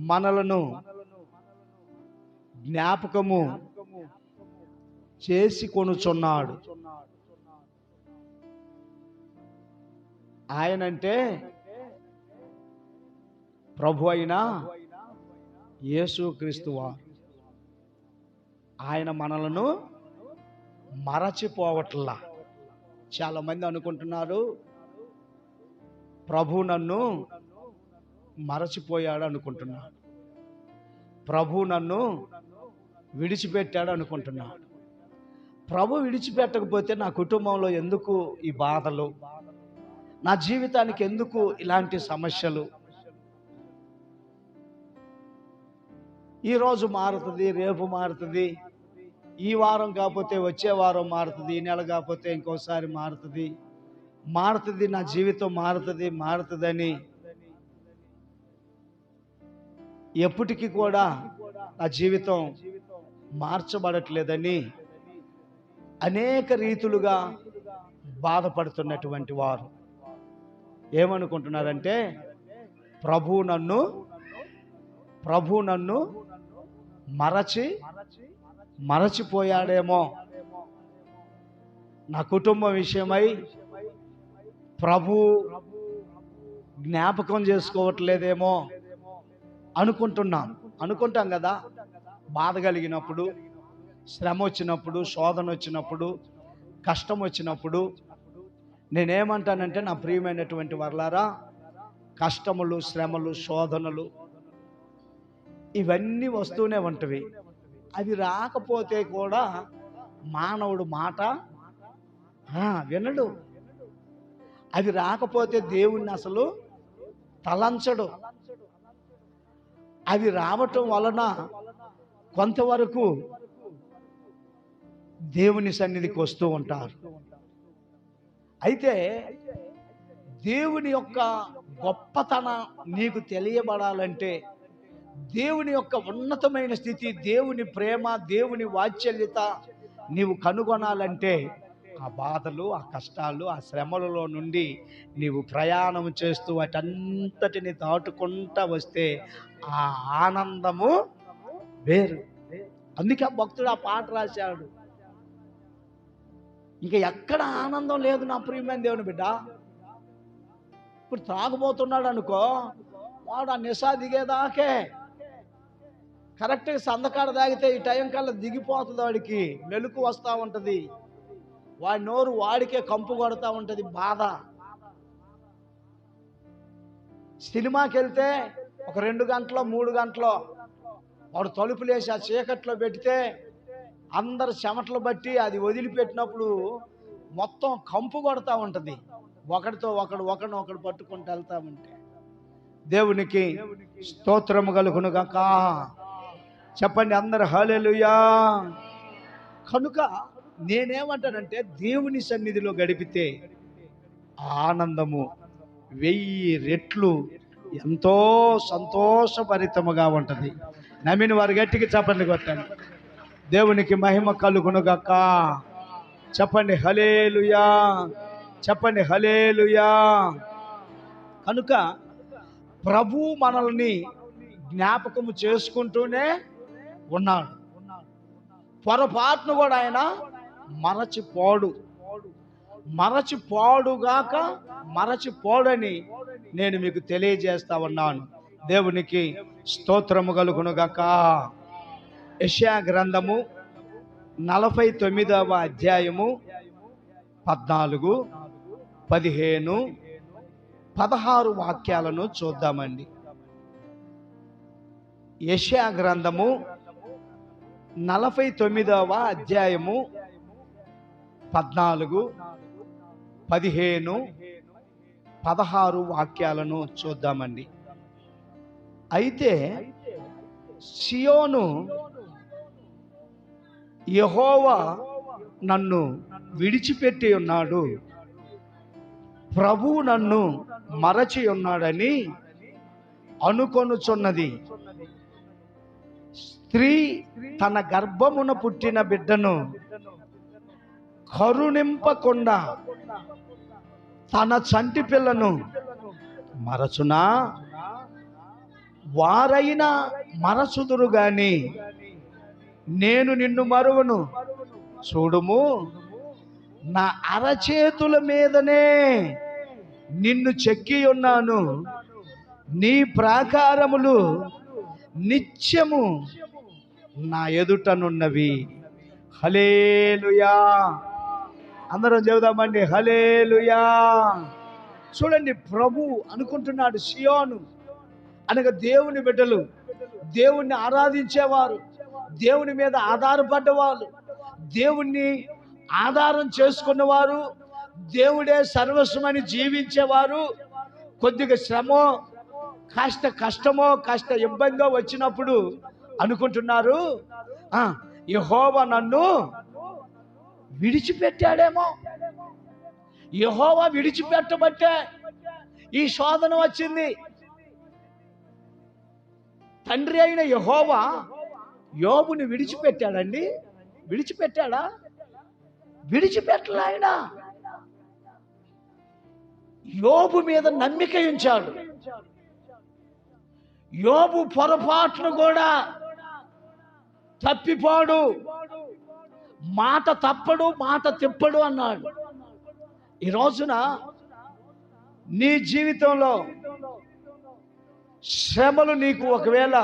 మనలను జ్ఞాపకము చేసి కొనుచున్నాడు. ఆయనంటే ప్రభు అయిన యేసుక్రీస్తు వారు. ఆయన మనలను మరచిపోవట్లా. చాలా మంది అనుకుంటున్నారు ప్రభు నన్ను మరచిపోయాడు అనుకుంటున్నాడు, ప్రభు నన్ను విడిచిపెట్టాడు అనుకుంటున్నాడు. ప్రభు విడిచిపెట్టకపోతే నా కుటుంబంలో ఎందుకు ఈ బాధలు, నా జీవితానికి ఎందుకు ఇలాంటి సమస్యలు? ఈరోజు మారుతుంది, రేపు మారుతుంది, ఈ వారం కాకపోతే వచ్చే వారం మారుతుంది, ఈ నెల కాకపోతే ఇంకోసారి మారుతుంది, నా జీవితం మారుతుందని ఎప్పటికీ కూడా నా జీవితం మార్చబడట్లేదని అనేక రీతులుగా బాధపడుతున్నటువంటి వారు ఏమనుకుంటున్నారంటే ప్రభు నన్ను మరచిపోయాడేమో, నా కుటుంబం విషయమై ప్రభు జ్ఞాపకం చేసుకోవట్లేదేమో అనుకుంటాం కదా. బాధ కలిగినప్పుడు, శ్రమ వచ్చినప్పుడు, శోధన వచ్చినప్పుడు, కష్టం వచ్చినప్పుడు నేనేమంటానంటే, నా ప్రియమైనటువంటి వర్లారా, కష్టములు, శ్రమలు, శోధనలు ఇవన్నీ వస్తూనే ఉంటవి. అవి రాకపోతే కూడా మానవుడు మాట వినడు. అవి రాకపోతే దేవుణ్ణి అసలు తలంచడు. అవి రావటం వలన కొంతవరకు దేవుని సన్నిధికి వస్తూ ఉంటారు. అయితే దేవుని యొక్క గొప్పతనం నీకు తెలియబడాలంటే, దేవుని యొక్క ఉన్నతమైన స్థితి, దేవుని ప్రేమ, దేవుని వాత్సల్యత నీవు కనుగొనాలంటే ఆ బాధలు, ఆ కష్టాలు, ఆ శ్రమలలో నుండి నీవు ప్రయాణం చేస్తూ వాటంతటిని దాటుకుంటా వస్తే ఆ ఆనందము వేరు. అందుకే ఆ భక్తుడు ఆ పాట రాశాడు. ఇంకా ఎక్కడ ఆనందం లేదు నా ప్రియమైన దేవుని బిడ్డ. ఇప్పుడు తాగుబోతున్నాడు అనుకో, వాడు ఆ నిశా దిగేదాకే కరెక్ట్గా సందకాడ తాగితే ఈ టైం కల్లా దిగిపోతుంది, వాడికి మెలకు వస్తూ ఉంటుంది, వాడి నోరు వాడికే కంపు కొడతా ఉంటుంది బాధ. సినిమాకి వెళ్తే ఒక 2 గంటలో 3 గంటలో వాడు తలుపులేసి ఆ చీకట్లో పెడితే అందరు చెమటలు బట్టి అది వదిలిపెట్టినప్పుడు మొత్తం కంపు కొడతా ఉంటుంది, ఒకడితో ఒకడినొకడు పట్టుకుంటూ వెళ్తా ఉంటే. దేవునికి స్తోత్రము కలుగును గాక. చెప్పండి అందరు హల్లెలూయా. కనుక నేనేమంటానంటే, దేవుని సన్నిధిలో గడిపితే ఆనందము 1000 రెట్లు ఎంతో సంతోషభరితముగా ఉంటుంది. నమ్మిన వారు గట్టికి చెప్పండి కొట్టండి. దేవునికి మహిమ కలుగును గాక. చెప్పండి హల్లెలూయా, చెప్పండి హల్లెలూయా. కనుక ప్రభు మనల్ని జ్ఞాపకము చేసుకుంటూనే ఉన్నాడు. పొరపాటును కూడా ఆయన మరచిపోడుగాక మరచిపోడని నేను మీకు తెలియజేస్తా ఉన్నాను. దేవునికి స్తోత్రము కలుగును గాక. యెషయా గ్రంథము 49వ అధ్యాయము 14, 15, 16 వాక్యాలను చూద్దామండి. యెషయా గ్రంథము 49వ అధ్యాయము 14, 15, 16 వాక్యాలను చూద్దామండి. అయితే సియోను, యెహోవా నన్ను విడిచిపెట్టి ఉన్నాడు, ప్రభువు నన్ను మరచి ఉన్నాడని అనుకొనుచున్నది. స్త్రీ తన గర్భమున పుట్టిన బిడ్డను కరుణింపకుండా తన చంటి పిల్లను మరచునా? వారైనా మరచుదురు గాని నేను నిన్ను మరువను. చూడుము, నా అరచేతుల మీదనే నిన్ను చెక్కి ఉన్నాను. నీ ప్రాకారములు నిత్యము నా ఎదుటనున్నవి. హల్లెలూయా. అందరం చెబుదామండి, హల్లెలూయా. చూడండి, ప్రభు అనుకుంటున్నాడు, సియోను అనగా దేవుని బిడ్డలు, దేవుణ్ణి ఆరాధించేవారు, దేవుని మీద ఆధారపడ్డవాళ్ళు, దేవుణ్ణి ఆధారం చేసుకున్నవారు, దేవుడే సర్వస్వమని జీవించేవారు. కొద్దిగా శ్రమో, కాస్త కష్టమో, కాస్త ఇబ్బందో వచ్చినప్పుడు అనుకుంటున్నారు, యెహోవా నన్ను విడిచిపెట్టాడేమో. యెహోవా విడిచిపెట్టబట్టే ఈ శోధన వచ్చింది. తండ్రి అయిన యెహోవా యోబుని విడిచిపెట్టాడండి? విడిచిపెట్టాడా? విడిచిపెట్టలే. ఆయన యోబు మీద నమ్మిక ఉంచాడు. యోబు పొరపాటును కూడా తప్పిపోడు, మాట తప్పడు, మాట తిప్పడు అన్నాడు. ఈ రోజున నీ జీవితంలో శ్రమలు నీకు ఒకవేళ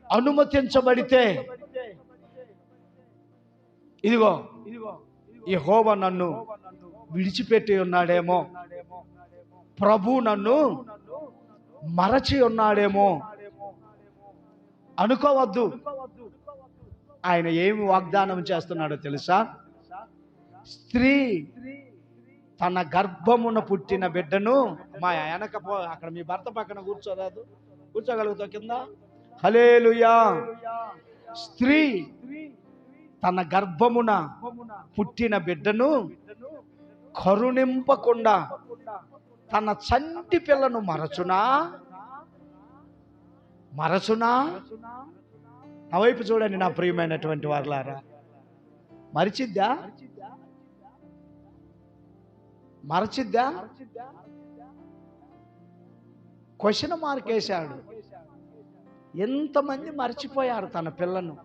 అనుమతించబడితే, ఇదిగో యెహోవా నన్ను విడిచిపెట్టి ఉన్నాడేమో, ప్రభు నన్ను మరచి ఉన్నాడేమో అనుకోవద్దు. ఆయన ఏమి వాగ్దానం చేస్తున్నాడో తెలుసా? స్త్రీ తన గర్భమున పుట్టిన బిడ్డను, మా వెనక అక్కడ మీ భర్త పక్కన కూర్చోరాదు, కూర్చోగలుగుతావు కింద? హల్లెలూయా. స్త్రీ తన గర్భమున పుట్టిన బిడ్డను కరుణింపకుండా తన చంటి పిల్లను మరచునా? నా వైపు చూడండి నా ప్రియమైనటువంటి వారలారా. మరిచిద్దా? క్వశ్చన్ మార్క్ వేశాడు. ఎంతమంది మర్చిపోయారు తన పిల్లను?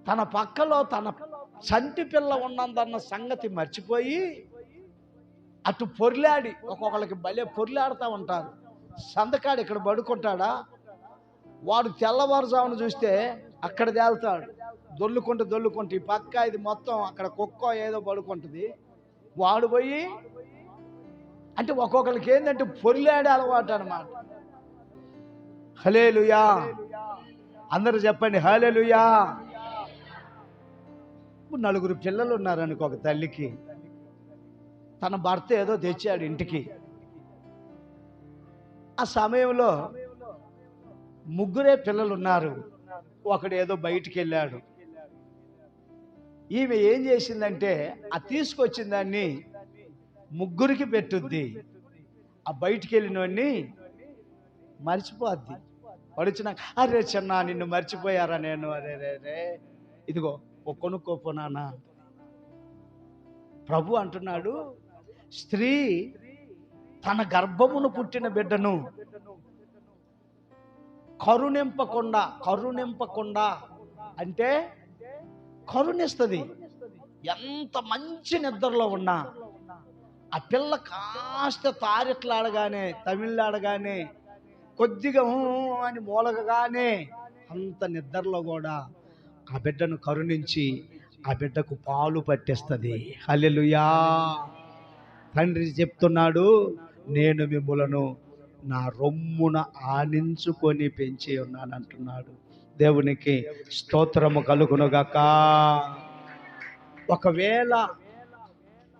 తన పక్కలో తన చంటి పిల్ల ఉన్నందన్న సంగతి మర్చిపోయి అటు పొర్లాడి, ఒక్కొక్కరికి భలే పొర్లాడుతూ ఉంటారు. సందకాడు ఇక్కడ పడుకుంటాడా, వాడు తెల్లవారుజామును చూస్తే అక్కడ తేలుతాడు, దొల్లుకుంటూ ఈ పక్క ఇది మొత్తం అక్కడ కుక్క ఏదో పడుకుంటుంది, వాడు పోయి అంటే ఒక్కొక్కరికి ఏంటంటే పొర్లాడే అలవాటు అన్నమాట. హల్లెలూయా. అందరూ చెప్పండి హల్లెలూయా. నలుగురు పిల్లలు ఉన్నారనుకో ఒక తల్లికి, తన భర్త ఏదో తెచ్చాడు ఇంటికి. ఆ సమయంలో ముగ్గురే పిల్లలు ఉన్నారు, ఒకడు ఏదో బయటికి వెళ్ళాడు. ఈమె ఏం చేసిందంటే ఆ తీసుకొచ్చిన దాన్ని ముగ్గురికి పెట్టుద్ది, ఆ బయటికి వెళ్ళినోడిని మర్చిపోద్ది. పడిచిన అరే చిన్న నిన్ను మర్చిపోయారా నేను, అరే రే ఇదిగో కొనుక్కోపోనా. ప్రభు అంటున్నాడు, స్త్రీ తన గర్భమును పుట్టిన బిడ్డను కరుణింపకుండా అంటే కరుణిస్తుంది. ఎంత మంచి నిద్రలో ఉన్నా ఆ పిల్ల కాస్త తారెట్లాడగానే, తమిళాడగానే, కొద్దిగా అని మూలగగానే అంత నిద్రలో కూడా ఆ బిడ్డను కరుణించి ఆ బిడ్డకు పాలు పట్టిస్తుంది. హల్లెలూయా. తండ్రి చెప్తున్నాడు, నేను మిమ్ములను నా రొమ్మున ఆనించుకొని పెంచి ఉన్నాను అంటున్నాడు. దేవునికి స్తోత్రము కలుగునుగాక. ఒకవేళ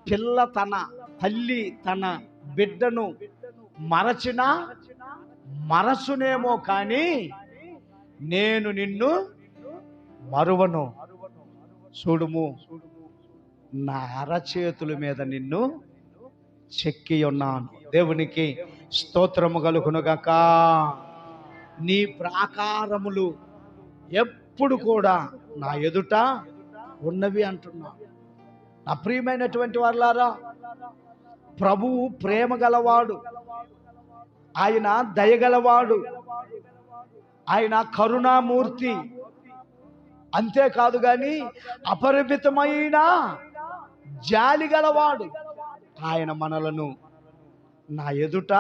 పిల్ల తన తల్లి తన బిడ్డను మరచినా మరచునేమో కానీ నేను నిన్ను మరువను. చూడుము, నా అరచేతుల మీద నిన్ను చెక్కి ఉన్నాను. దేవునికి స్తోత్రము కలుగునుగాక. నీ ప్రాకారములు ఎప్పుడు కూడా నా ఎదుట ఉన్నవి అంటున్నా. నా ప్రియమైనటువంటి వారలారా, ప్రభువు ప్రేమ గలవాడు, ఆయన దయగలవాడు, ఆయన కరుణామూర్తి. అంతేకాదు గాని అపరిమితమైన జాలి గలవాడు. ఆయన మనలను నా ఎదుట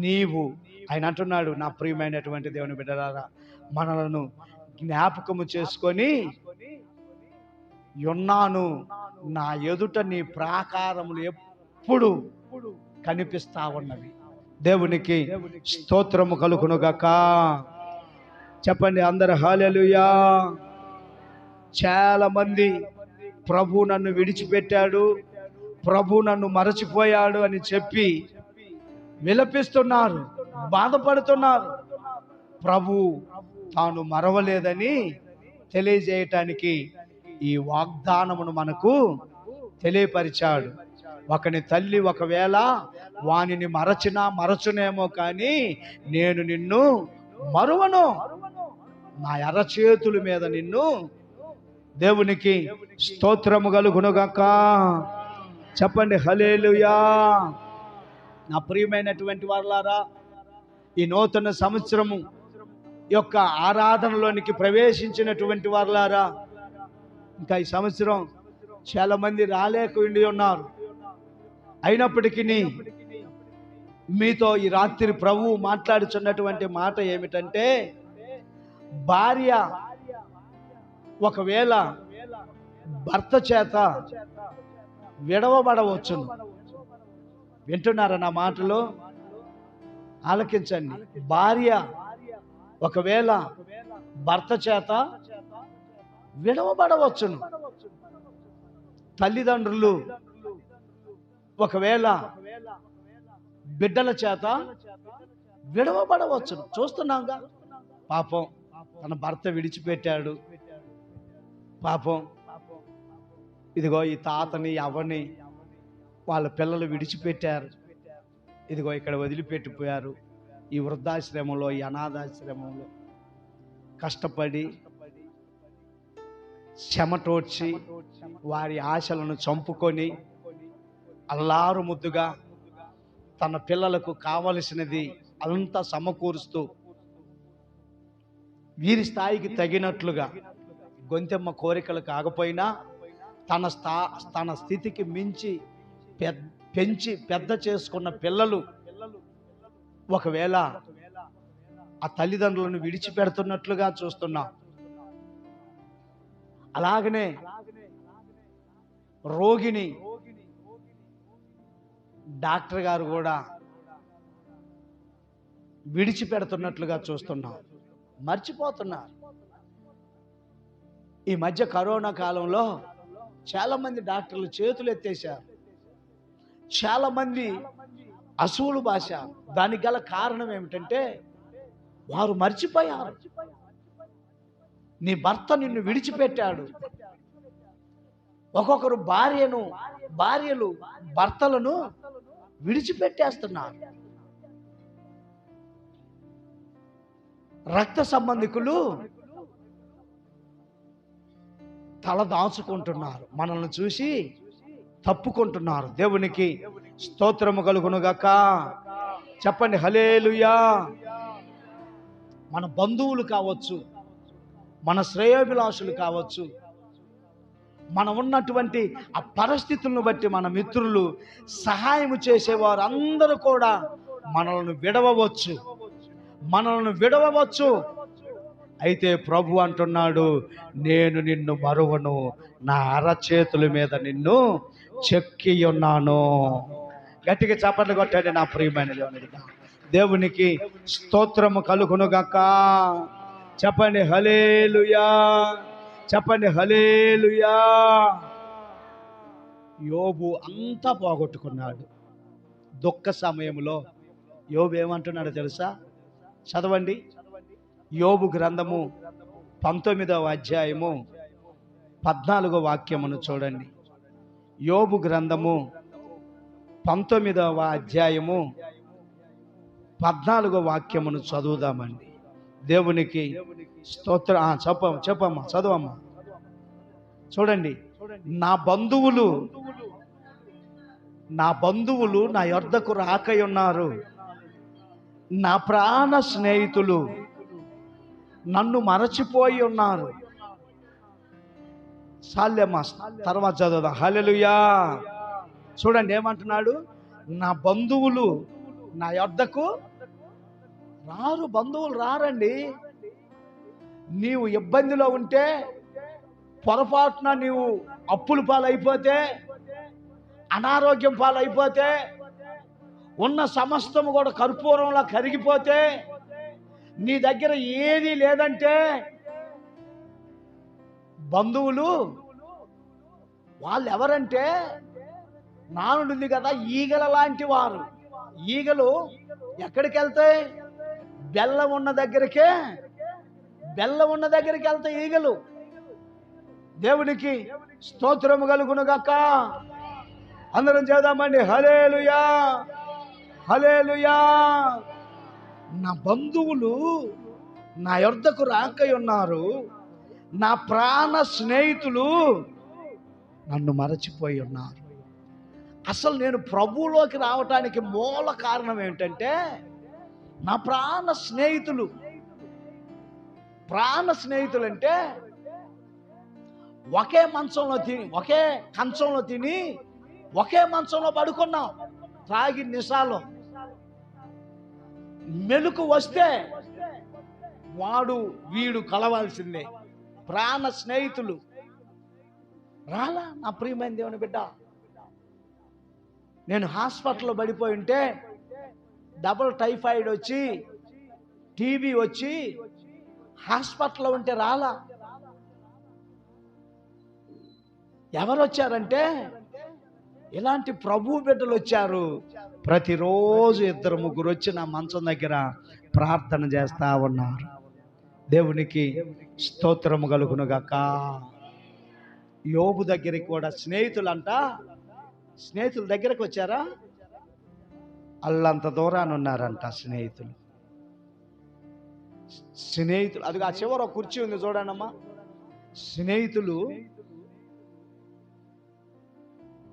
నీవు, ఆయన అంటున్నాడు, నా ప్రియమైనటువంటి దేవుని బిడ్డలారా, మనలను జ్ఞాపకము చేసుకొని ఉన్నాను, నా ఎదుట నీ ప్రాకారములు ఎప్పుడు కనిపిస్తా ఉన్నవి. దేవునికి స్తోత్రము కలుగునుగాక. చెప్పండి అందరు హల్లెలూయా. చాలా మంది ప్రభు నన్ను విడిచిపెట్టాడు, ప్రభు నన్ను మరచిపోయాడు అని చెప్పి విలపిస్తున్నారు, బాధపడుతున్నారు. ప్రభు తాను మరవలేదని తెలియజేయటానికి ఈ వాగ్దానమును మనకు తెలియపరిచాడు. ఒకని తల్లి ఒకవేళ వానిని మరచునేమో కానీ నేను నిన్ను మరువను, నా అరచేతుల మీద నిన్ను. దేవునికి స్తోత్రము కలుగునుగాక. చెప్పండి హల్లెలూయా. నా ప్రియమైనటువంటి వారలారా, ఈ నూతన సంవత్సరము యొక్క ఆరాధనలోనికి ప్రవేశించినటువంటి వారలారా, ఇంకా ఈ సంవత్సరం చాలా మంది రాలేకుండి ఉన్నారు. అయినప్పటికీ మీతో ఈ రాత్రి ప్రభువు మాట్లాడుచున్నటువంటి మాట ఏమిటంటే, భార్య ఒకవేళ భర్త చేత విడవబడవచ్చును. వింటున్నారా నా మాటలు? ఆలకించండి. భార్య ఒకవేళ భర్త చేత విడవబడవచ్చును. తల్లిదండ్రులు ఒకవేళ బిడ్డల చేత విడవబడవచ్చును. చూస్తున్నాంగా, పాపం తన భర్త విడిచిపెట్టాడు, పాపం ఇదిగో ఈ తాతని అవ్వని వాళ్ళ పిల్లలు విడిచిపెట్టారు, ఇదిగో ఇక్కడ వదిలిపెట్టిపోయారు. ఈ వృద్ధాశ్రమంలో, ఈ అనాథాశ్రమంలో కష్టపడి చెమటోడ్చి వారి ఆశలను చంపుకొని అల్లారు ముద్దుగా తన పిల్లలకు కావలసినది అంతా సమకూరుస్తూ వీరి స్థాయికి తగినట్లుగా, గొంతెమ్మ కోరికలు కాకపోయినా తన స్థితికి మించి పెంచి పెద్ద చేసుకున్న పిల్లలు ఒకవేళ ఆ తల్లిదండ్రులను విడిచిపెడుతున్నట్లుగా చూస్తున్నాం. అలాగనే రోగిని డాక్టర్ గారు కూడా విడిచిపెడుతున్నట్లుగా చూస్తున్నాం, మర్చిపోతున్నారు. ఈ మధ్య కరోనా కాలంలో చాలా మంది డాక్టర్లు చేతులు ఎత్తేశారు, చాలా మంది అసూలు భాష. దానికి గల కారణం ఏమిటంటే వారు మర్చిపోయారు, నీ భర్త నిన్ను విడిచిపెట్టాడు. ఒక్కొక్కరు భార్యలు భర్తలను విడిచిపెట్టేస్తున్నారు. రక్త సంబంధికులు తల దాచుకుంటున్నారు, మనల్ని చూసి తప్పుకుంటున్నారు. దేవునికి స్తోత్రము కలుగునుగాక. చెప్పండి హల్లెలూయా. మన బంధువులు కావచ్చు, మన శ్రేయోభిలాషులు కావచ్చు, మనం ఉన్నటువంటి ఆ పరిస్థితులను బట్టి మన మిత్రులు, సహాయం చేసేవారు అందరూ కూడా మనల్ని విడవవచ్చు. అయితే ప్రభు అంటున్నాడు, నేను నిన్ను మరువను, నా అరచేతుల మీద నిన్ను చెక్కి ఉన్నాను. గట్టిగా చప్పట్లు కొట్టాడు నా ప్రియమైన దేవునికి స్తోత్రము కలుగునుగాక. చెప్పండి హల్లెలూయా. చెప్పండి హల్లెలూయా. యోబు అంతా పోగొట్టుకున్నాడు. దుఃఖ సమయంలో యోబు ఏమంటున్నాడో తెలుసా? చదవండి. యోబు గ్రంథము 19వ అధ్యాయము 14వ వాక్యమును చూడండి. యోబు గ్రంథము 19వ అధ్యాయము 14వ వాక్యమును చదువుదామండి. దేవునికి స్తోత్ర. చెప్పమ్మా చదువమ్మా. చూడండి, నా బంధువులు నా యొద్దకు రాకై ఉన్నారు, నా ప్రాణ స్నేహితులు నన్ను మరచిపోయి ఉన్నారు. సాల్యమా తర్వాత చదువుదాం. హల్లెలూయా. చూడండి ఏమంటున్నాడు, నా బంధువులు నా యొద్దకు రారు. బంధువులు రారండి. నీవు ఇబ్బందిలో ఉంటే, పొరపాటున నీవు అప్పుల పాలైపోతే, అనారోగ్యం పాలైపోతే, ఉన్న సమస్తము కూడా కర్పూరంలో కరిగిపోతే, నీ దగ్గర ఏది లేదంటే, బంధువులు వాళ్ళు ఎవరంటే, నానుంది కదా, ఈగల లాంటి వారు. ఈగలు ఎక్కడికి వెళ్తాయి? బెల్లం ఉన్న దగ్గరికే, బెల్లం ఉన్న దగ్గరికి వెళ్తాయి ఈగలు. దేవునికి స్తోత్రము కలుగును గాక. అందరం చేద్దామండి. హల్లెలూయా, హల్లెలూయా. నా బంధువులు నా యొద్దకు రాకై ఉన్నారు. నా ప్రాణ స్నేహితులు నన్ను మరచిపోయి ఉన్నారు. అసలు నేను ప్రభువులోకి రావటానికి మూల కారణం ఏంటంటే, నా ప్రాణ స్నేహితులు. ప్రాణ స్నేహితులు అంటే ఒకే మంచంలో తిని, ఒకే కంచంలో తిని, ఒకే మంచంలో పడుకున్నాం. తాగి నిశాలో మెలుకు వస్తే వాడు వీడు కలవాల్సిందే. ప్రాణ స్నేహితులు రాలా. నా ప్రియమైన దేవుని బిడ్డ, నేను హాస్పిటల్లో పడిపోయి ఉంటే, డబుల్ టైఫాయిడ్ వచ్చి, టీబీ వచ్చి హాస్పిటల్లో ఉంటే రాలా. ఎవరు వచ్చారంటే, ఇలాంటి ప్రభు బిడ్డలు వచ్చారు. ప్రతిరోజు 2-3 వచ్చి నా మంచం దగ్గర ప్రార్థన చేస్తా ఉన్నారు. దేవునికి స్తోత్రము కలుగును గాక. యోబు దగ్గరికి కూడా స్నేహితులంట, స్నేహితుల దగ్గరకు వచ్చారా? అల్లంత దూరాన్ని ఉన్నారంట స్నేహితులు. స్నేహితులు అది ఆ చివర కుర్చీ ఉంది చూడండమ్మా. స్నేహితులు,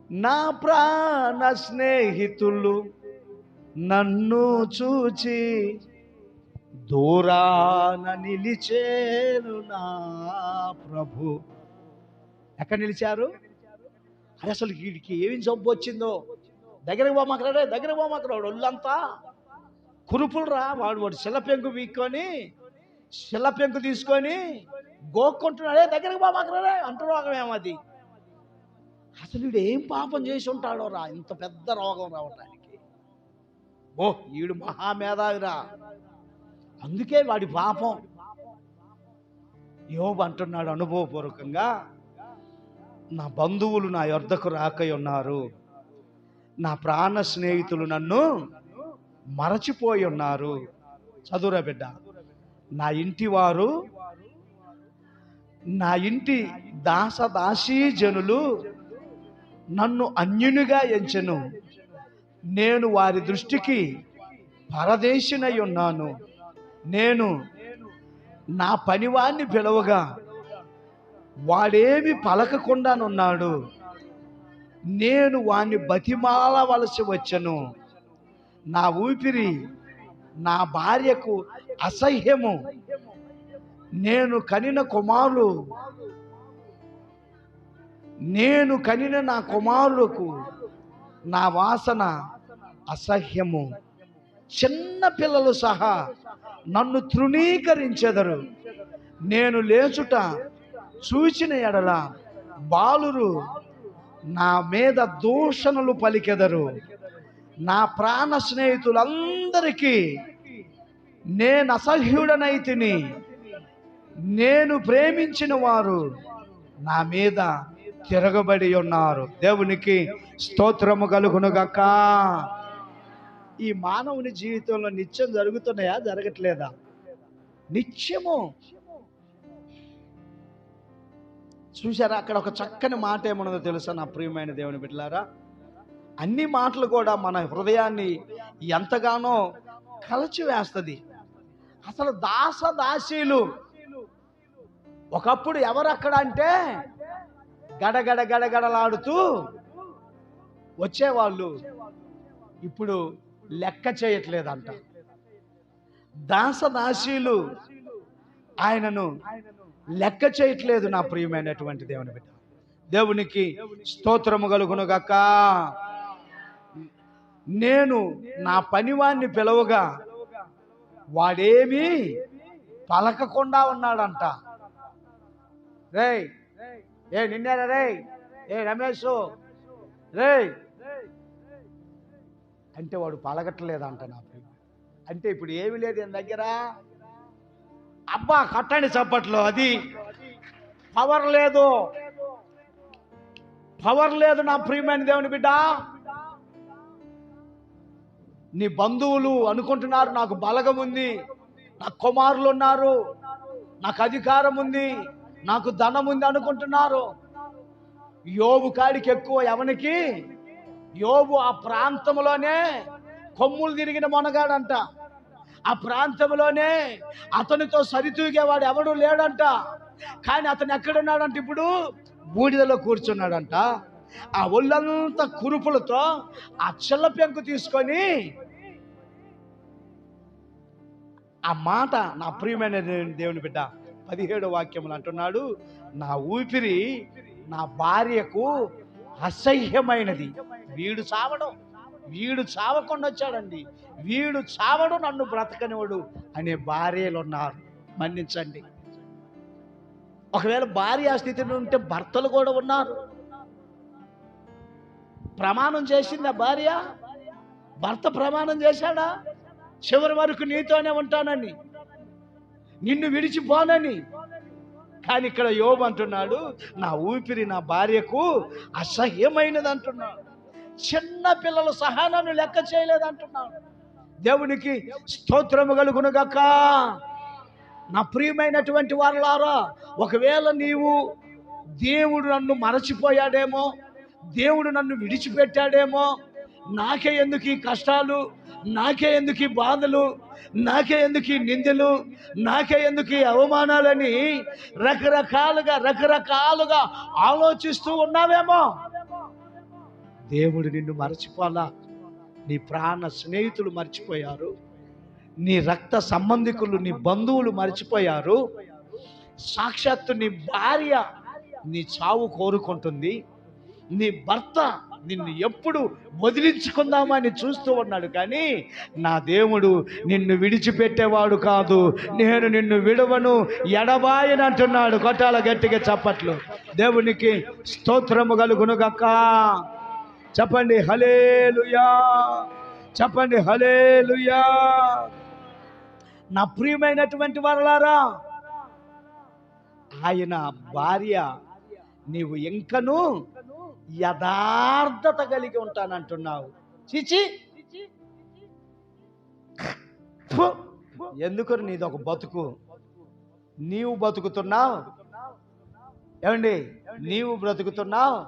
నా ప్రాణ స్నేహితులు నన్ను చూచి దూరాన నిలిచేను నా ప్రభు. ఎక్కడ నిలిచారు? అది అసలు వీడికి ఏమి జబ్బు వచ్చిందో, దగ్గరకు పోమాకరాడే, దగ్గరకు పోమాకరాడు. ఒళ్ళంతా కురుపులు రా. వాడు శిలపెంకు వీక్కొని, శిలపెంకు తీసుకొని గోక్కుంటున్నాడే, దగ్గరకు పోమాకరాడే అంటు రోగం ఏమది. అసలు వీడు ఏం పాపం చేసి ఉంటాడో రా ఇంత పెద్ద రోగం రావటానికి. ఓ వీడు మహామేధావిరా, అందుకే వాడి పాపం. యోబు అంటున్నాడు అనుభవపూర్వకంగా, నా బంధువులు నా యొద్దకు రాకై ఉన్నారు. నా ప్రాణ స్నేహితులు నన్ను మరచిపోయి ఉన్నారు. చదువురా బిడ్డ. నా ఇంటి వారు, నా ఇంటి దాసదాసీ జనులు నన్ను అన్యునిగా ఎంచెను. నేను వారి దృష్టికి పరదేశినై ఉన్నాను. నేను నా పనివాణ్ణి పిలవగా వాడేమి పలకకుండానున్నాడు. నేను వాణ్ణి బతిమాలవలసి వచ్చెను. నా ఊపిరి నా భార్యకు అసహ్యము. నేను కనిన నా కుమారులకు నా వాసన అసహ్యము. చిన్న పిల్లలు సహా నన్ను తృణీకరించెదరు. నేను లేచుట చూచిన ఎడల బాలురు నా మీద దూషణలు పలికెదరు. నా ప్రాణ స్నేహితులందరికీ నేను అసహ్యుడనైతిని. నేను ప్రేమించిన వారు నా మీద తిరగబడి ఉన్నారు. దేవునికి స్తోత్రము కలుగును గాక. ఈ మానవుని జీవితంలో నిత్యం జరుగుతున్నాయా, జరగట్లేదా? నిత్యము. చూసారా, అక్కడ ఒక చక్కని మాట ఏమన్నదో తెలుసా నా ప్రియమైన దేవుని బిడ్డలారా? అన్ని మాటలు కూడా మన హృదయాన్ని ఎంతగానో కలచివేస్తుంది. అసలు దాసదాసీలు ఒకప్పుడు ఎవరు అక్కడ అంటే గడగడ గడగడలాడుతూ వచ్చేవాళ్ళు. ఇప్పుడు లెక్క చేయట్లేదంట. దాసదాసీలు ఆయనను లెక్క చేయట్లేదు. నా ప్రియమైనటువంటి దేవుని బిడ్డ, దేవునికి స్తోత్రము కలుగునుగాక. నేను నా పనివాణ్ణి పిలవగా వాడేమీ పలకకుండా ఉన్నాడంట. రేయ్, ఏ నిన్నేరా రేయ్, ఏ రమేష్ రేయ్ అంటే వాడు పలకట్లేదంట. నా ప్రియ అంటే ఇప్పుడు ఏమి లేదు ఈయన దగ్గర. అబ్బా కట్టండి చప్పట్లో. అది పవర్ లేదు, పవర్ లేదు నా ప్రియమైన దేవుని బిడ్డ. నీ బంధువులు అనుకుంటున్నారు నాకు బలగం ఉంది, నాకు కుమారులు ఉన్నారు, నాకు అధికారం ఉంది, నాకు ధనం ఉంది అనుకుంటున్నారు. యోబు కాడికి ఎక్కువ ఎవనికి? యోబు ఆ ప్రాంతంలోనే కొమ్ములు తిరిగిన మొనగాడంట. ఆ ప్రాంతంలోనే అతనితో సరితూగేవాడు ఎవడు లేడంట. కానీ అతను ఎక్కడున్నాడంట? ఇప్పుడు బూడిదలో కూర్చున్నాడంట. ఆ ఒళ్ళంతా కురుపులతో ఆ చిల్ల పెంకు తీసుకొని ఆ మాట, నా ప్రియమైన దేవుని బిడ్డ 17వ వాక్యములు అంటున్నాడు, నా ఊపిరి నా భార్యకు అసహ్యమైనది. వీడు చావడం, వీడు చావకుండా వచ్చాడండి, వీడు చావడు నన్ను బ్రతకనివాడు అనే భార్యలు ఉన్నారు. మన్నించండి. ఒకవేళ భార్య ఆ స్థితిలో ఉంటే భర్తలు కూడా ఉన్నారు. ప్రమాణం చేసిందా భార్య? భర్త ప్రమాణం చేశాడా? చివరి వరకు నీతోనే ఉంటానని, నిన్ను విడిచిపోనని. కానీ ఇక్కడ యోబు అంటున్నాడు, నా ఊపిరి నా భార్యకు అసహ్యమైనది అంటున్నాడు. చిన్న పిల్లలు సహా నన్ను లెక్క చేయలేదు అంటున్నాడు. దేవునికి స్తోత్రము కలుగునుగాక. నా ప్రియమైనటువంటి వారలారా, ఒకవేళ నీవు దేవుడు నన్ను మరచిపోయాడేమో, దేవుడు నన్ను విడిచిపెట్టాడేమో, నాకే ఎందుకు ఈ కష్టాలు, నాకే ఎందుకు ఈ బాధలు, నాకే ఎందుకు ఈ నిందలు, నాకే ఎందుకు ఈ అవమానాలని రకరకాలుగా ఆలోచిస్తూ ఉన్నావేమో. దేవుడు నిన్ను మరచిపోలా. నీ ప్రాణ స్నేహితులు మర్చిపోయారు, నీ రక్త సంబంధికులు, నీ బంధువులు మర్చిపోయారు. సాక్షాత్తు నీ భార్య నీ చావు కోరుకుంటుంది. నీ భర్త నిన్ను ఎప్పుడు వదిలించుకుందామని చూస్తూ ఉన్నాడు. కానీ నా దేవుడు నిన్ను విడిచిపెట్టేవాడు కాదు. నేను నిన్ను విడవను, ఎడబాయను అంటున్నాడు. కొట్టాల గట్టిగా చప్పట్లు. దేవునికి స్తోత్రము కలుగునుగాక. చెప్పండి హల్లెలూయా, చెప్పండి హల్లెలూయా. నా ప్రియమైనటువంటి వారలారా, ఆయన భార్య నీవు ఇంకను యథార్థత కలిగి ఉంటానంటున్నావు. చిచి, ఎందుకు నీదొక బతుకు, నీవు బతుకుతున్నావు. ఏమండి, నీవు బ్రతుకుతున్నావు,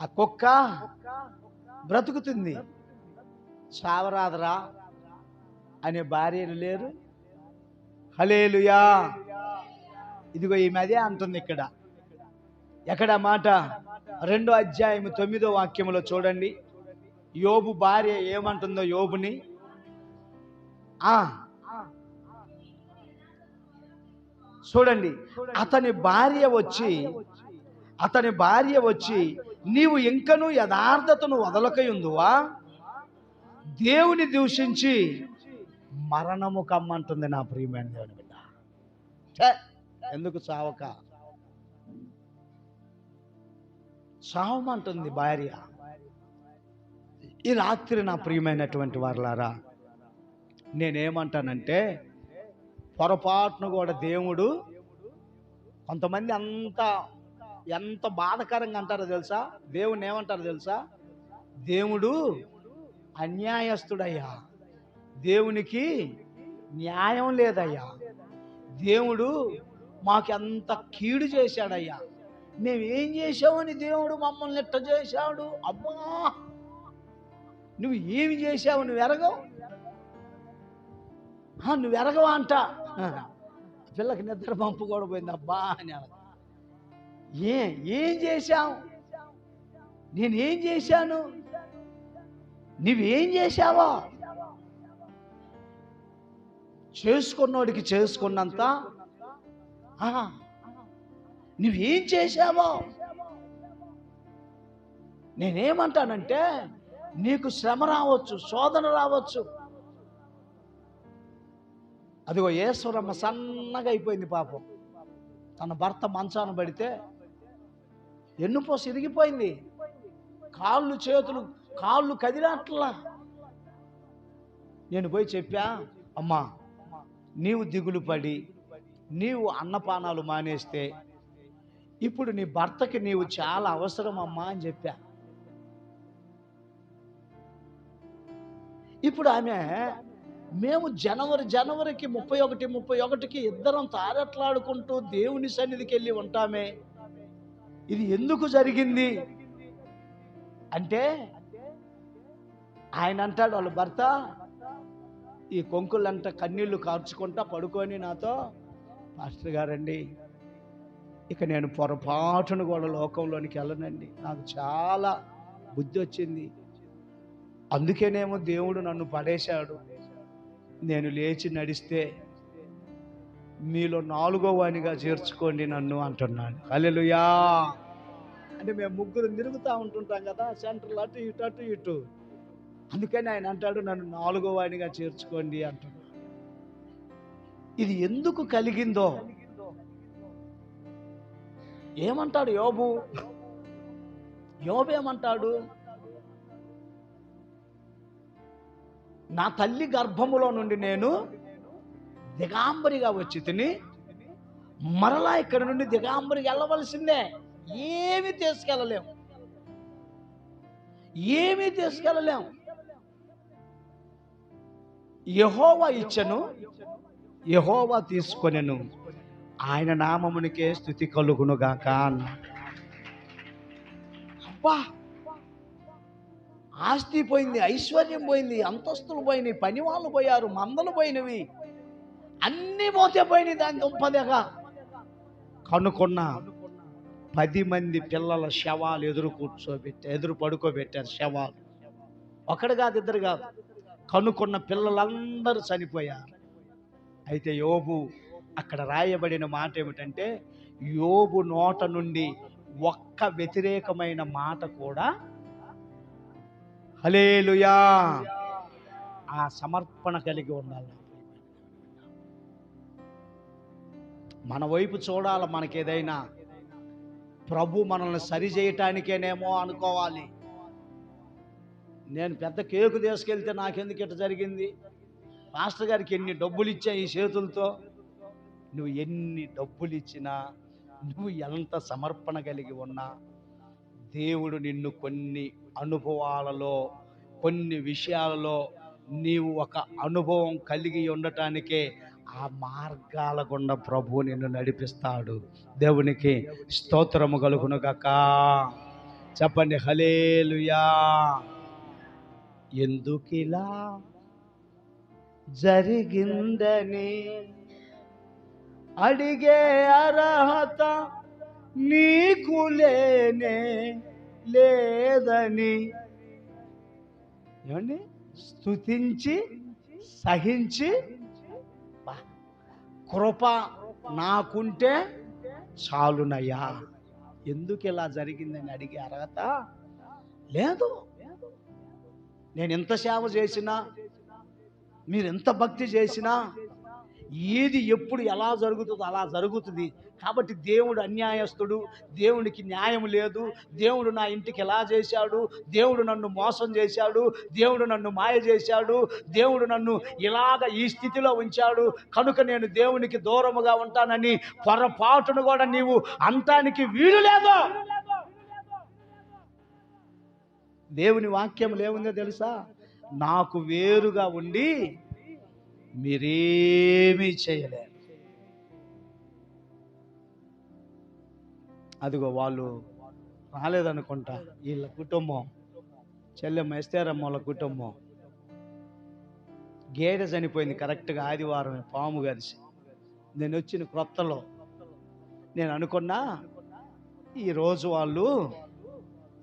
ఆ కుక్క బ్రతుకుతుంది. చావరాదరా అనే భార్యలు లేరు. హల్లెలూయా. ఇదిగో ఈ మధ్య అంటుంది ఇక్కడ. ఎక్కడ మాట? 2వ అధ్యాయం 9వ వాక్యములో చూడండి. యోబు భార్య ఏమంటుందో యోబుని. చూడండి. అతని భార్య వచ్చి నీవు ఇంకనూ యథార్థతను వదలకయుందువా, దేవుని దూషించి మరణము కమ్మంటుంది. నా ప్రియమైన దేవుని బిడ్డ, ఎందుకు చావక చావమంటుంది భార్య. ఈ రాత్రి నా ప్రియమైనటువంటి వారలారా, నేనేమంటానంటే, పొరపాటును కూడా దేవుడు, కొంతమంది ఎంత బాధకరంగా అంటారో తెలుసా? దేవుడిని ఏమంటారో తెలుసా? దేవుడు అన్యాయస్తుడయ్యా, దేవునికి న్యాయం లేదయ్యా, దేవుడు మాకెంత కీడు చేశాడయ్యా, మేమేం చేసావని దేవుడు మమ్మల్ని ఎట్ట చేశాడు. అబ్బా, నువ్వు ఏమి చేసావు? నువ్వు ఎరగవా అంట. పిల్లకి నిద్ర పంపు కూడా పోయింది. అబ్బా అని ఏం చేశావు? నేనేం చేశాను? నువ్వేం చేశావో? చేసుకున్నోడికి చేసుకున్నంత నువ్వేం చేశావో. నేనేమంటానంటే, నీకు శ్రమ రావచ్చు, శోధన రావచ్చు. అదిగో ఈశ్వరమ్మ సన్నగా అయిపోయింది పాపం. తన భర్త మంచాన పడితే ఎన్నుపోసి ఇరిగిపోయింది, కాళ్ళు చేతులు కాళ్ళు కదిలాట్లా. నేను పోయి చెప్పా, అమ్మా నీవు దిగులు పడి నీవు అన్నపానాలు మానేస్తే ఇప్పుడు నీ భర్తకి నీవు చాలా అవసరం అమ్మా అని చెప్పా. ఇప్పుడు ఆమె, మేము జనవరికి 31కి ఇద్దరం తారట్లాడుకుంటూ దేవుని సన్నిధికి వెళ్ళి ఉంటామే, ఇది ఎందుకు జరిగింది అంటే, ఆయన అంటాడు వాళ్ళ భర్త, ఈ కొంకులంట కన్నీళ్లు కార్చుకుంటా పడుకొని నాతో, పాస్టర్ గారండి ఇక నేను పొరపాటును కూడా లోకంలోనికి వెళ్ళనండి, నాకు చాలా బుద్ధి వచ్చింది, అందుకేనేమో దేవుడు నన్ను పడేశాడు, నేను లేచి నడిస్తే మీలో 4వ వానిగా చేర్చుకోండి నన్ను అంటున్నాను. హల్లెలూయా. అంటే మేము ముగ్గురు తిరుగుతూ ఉంటుంటాం కదా సెంటర్లు, అటు ఇటు అటు ఇటు, అందుకని ఆయన అంటాడు నన్ను 4వ వానిగా చేర్చుకోండి అంటున్నాడు. ఇది ఎందుకు కలిగిందో ఏమంటాడు యోబు? యోబు ఏమంటాడు? నా తల్లి గర్భములో నుండి నేను దిగాంబరిగా వచ్చి తిని మరలా ఇక్కడ నుండి దిగాంబరికి వెళ్ళవలసిందే, ఏమీ తీసుకెళ్ళలేం. యెహోవా ఇచ్చెను, యెహోవా తీసుకొనెను, ఆయన నామమునికే స్తుతి కలుగును గాక అన్నాడు. అబ్బా, ఆస్తి పోయింది, ఐశ్వర్యం పోయింది, అంతస్తులు పోయినాయి, పని వాళ్ళు పోయారు, మందలు పోయినవి, అన్నీ పోతే పోయినాయి. దాని దుంపదేగా కనుక్కున్న 10 మంది పిల్లల శవాలు ఎదురు పడుకోబెట్టారు. శవాలు ఒకడు కాదు, ఇద్దరు కాదు, కనుక్కున్న పిల్లలందరూ చనిపోయారు. అయితే యోబు, అక్కడ రాయబడిన మాట ఏమిటంటే, యోబు నోట నుండి ఒక్క వ్యతిరేకమైన మాట కూడా, హల్లెలూయా, ఆ సమర్పణ కలిగి ఉండాలి. మన వైపు చూడాలి. మనకేదైనా ప్రభు మనల్ని సరి చేయటానికేనేమో అనుకోవాలి. నేను పెద్ద కేకు తీసుకెళ్తే నాకెందుకు ఇట్లా జరిగింది, మాస్టర్ గారికి ఎన్ని డబ్బులు ఇచ్చా ఈ చేతులతో, నువ్వు ఎన్ని డబ్బులు ఇచ్చినా, నువ్వు ఎంత సమర్పణ కలిగి ఉన్నా, దేవుడు నిన్ను కొన్ని అనుభవాలలో, కొన్ని విషయాలలో నీవు ఒక అనుభవం కలిగి ఉండటానికే ఆ మార్గాల గుండా ప్రభు నిన్ను నడిపిస్తాడు. దేవునికి స్తోత్రము కలుగును గాక. చెప్పండి హల్లెలూయా. ఎందుకిలా జరిగిందని అడిగే అర్హత నీకు లేనే లేదని, ఏమండి, స్తుతించి సహించి, కృప నాకుంటే చాలునయ్యా, ఎందుకు ఇలా జరిగిందని అడిగే అర్హత లేదు. నేను ఎంత సేవ చేసినా, మీరు ఎంత భక్తి చేసినా, ఏది ఎప్పుడు ఎలా జరుగుతుందో అలా జరుగుతుంది. కాబట్టి దేవుడు అన్యాయస్తుడు, దేవునికి న్యాయం లేదు, దేవుడు నా ఇంటికి ఎలా చేశాడు, దేవుడు నన్ను మోసం చేశాడు, దేవుడు నన్ను మాయ చేశాడు, దేవుడు నన్ను ఇలాగ ఈ స్థితిలో ఉంచాడు, కనుక నేను దేవునికి దూరముగా ఉంటానని పొరపాటును కూడా నీవు అంటానికి వీలు లేదు. దేవుని వాక్యం ఏముందో తెలుసా? నాకు వేరుగా ఉండి మీరేమీ చేయలేరు. అదిగో వాళ్ళు రాలేదనుకుంటా, వీళ్ళ కుటుంబం, చెల్లెమ్మ ఎస్తేరమ్మ వాళ్ళ కుటుంబం, గేదె చనిపోయింది కరెక్ట్గా ఆదివారం, పాము కలిసి. నేను వచ్చిన క్రొత్తలో నేను అనుకున్నా, ఈరోజు వాళ్ళు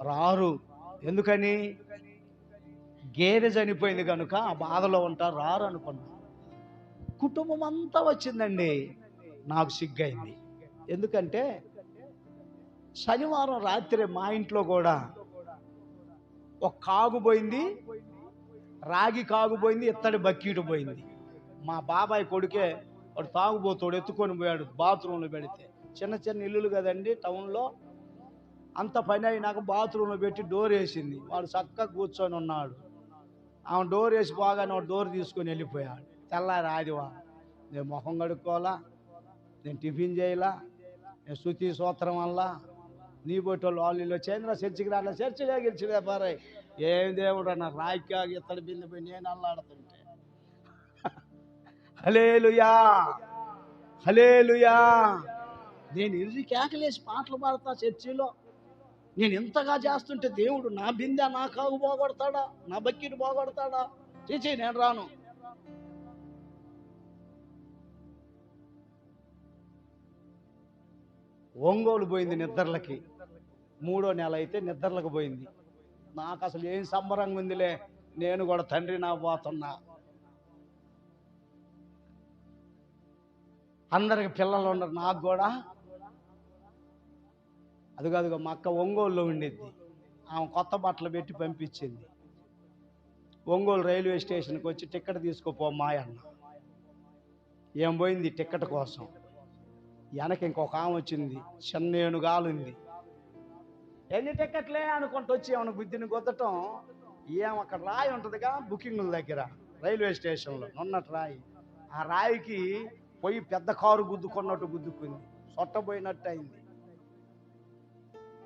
రారు, ఎందుకని, గేదె చనిపోయింది కనుక ఆ బాధలో ఉంటారు, రారు అనుకున్నా. కుటుంబం అంతా వచ్చిందండి. నాకు సిగ్గైంది. ఎందుకంటే శనివారం రాత్రి మా ఇంట్లో కూడా ఒక కాగు పోయింది, రాగి కాగు పోయింది, ఇత్తడి బక్కీటు పోయింది. మా బాబాయ్ కొడుకే, వాడు తాగుబోతాడు, ఎత్తుకొని పోయాడు బాత్రూంలో పెడితే. చిన్న చిన్న ఇల్లులు కదండి టౌన్లో. అంత పని అయినాక బాత్రూంలో పెట్టి డోర్ వేసింది. వాడు చక్కగా కూర్చొని ఉన్నాడు. ఆమె డోర్ వేసి పోగానే వాడు డోర్ తీసుకొని వెళ్ళిపోయాడు. తెల్లారి ఆదివారం. నేను మొహం కడుక్కోవాలా, నేను టిఫిన్ చేయాలా, నేను శృతి సూత్రం వల్ల నీ బొట్టోళ్ళు వాళ్ళు చంద్ర చర్చికి రాలే, చర్చిగా గెలిచిలే పారాయి. ఏం దేవుడు అన్న రాయికా ఇత్తడి బిందె పోయి నేను అల్లాడుతుంటే. హల్లెలూయా, హల్లెలూయా. నేను ఇల్లు కేకలేసి పాటలు పాడతా చర్చిలో. నేను ఇంతగా చేస్తుంటే దేవుడు నా బిందె నా కాగు పోగొడతాడా, నా బకెట్ పోగొడతాడా? చేసి నేను రాను. ఒంగోలు పోయింది నిద్రలకి. 3వ నెల అయితే నిద్రలకు పోయింది. నాకు అసలు ఏం సంబరంగా ఉందిలే, నేను కూడా తండ్రి నా పోతున్నా. అందరికి పిల్లలు ఉన్నారు, నాకు కూడా. అదిగో మా అక్క ఒంగోలులో ఉండిద్ది. ఆమె కొత్త బట్టలు పెట్టి పంపించింది. ఒంగోలు రైల్వే స్టేషన్కి వచ్చి టికెట్ తీసుకోపో మాయన్న. ఏం పోయింది టికెట్ కోసం. వెనక ఇంకొక ఆమె వచ్చింది, చిన్న ఏనుగాలుంది. ఎన్ని టికెట్లే అనుకుంటూ వచ్చి ఏమైనా బుద్ధిని గుద్దటం. ఏం అక్కడ రాయి ఉంటుందిగా బుకింగ్ల దగ్గర రైల్వే స్టేషన్లో, నున్నట్టు రాయి. ఆ రాయికి పోయి పెద్ద కారు గుద్దుకున్నట్టు గుద్దుకుంది, సొట్టపోయినట్టు అయింది.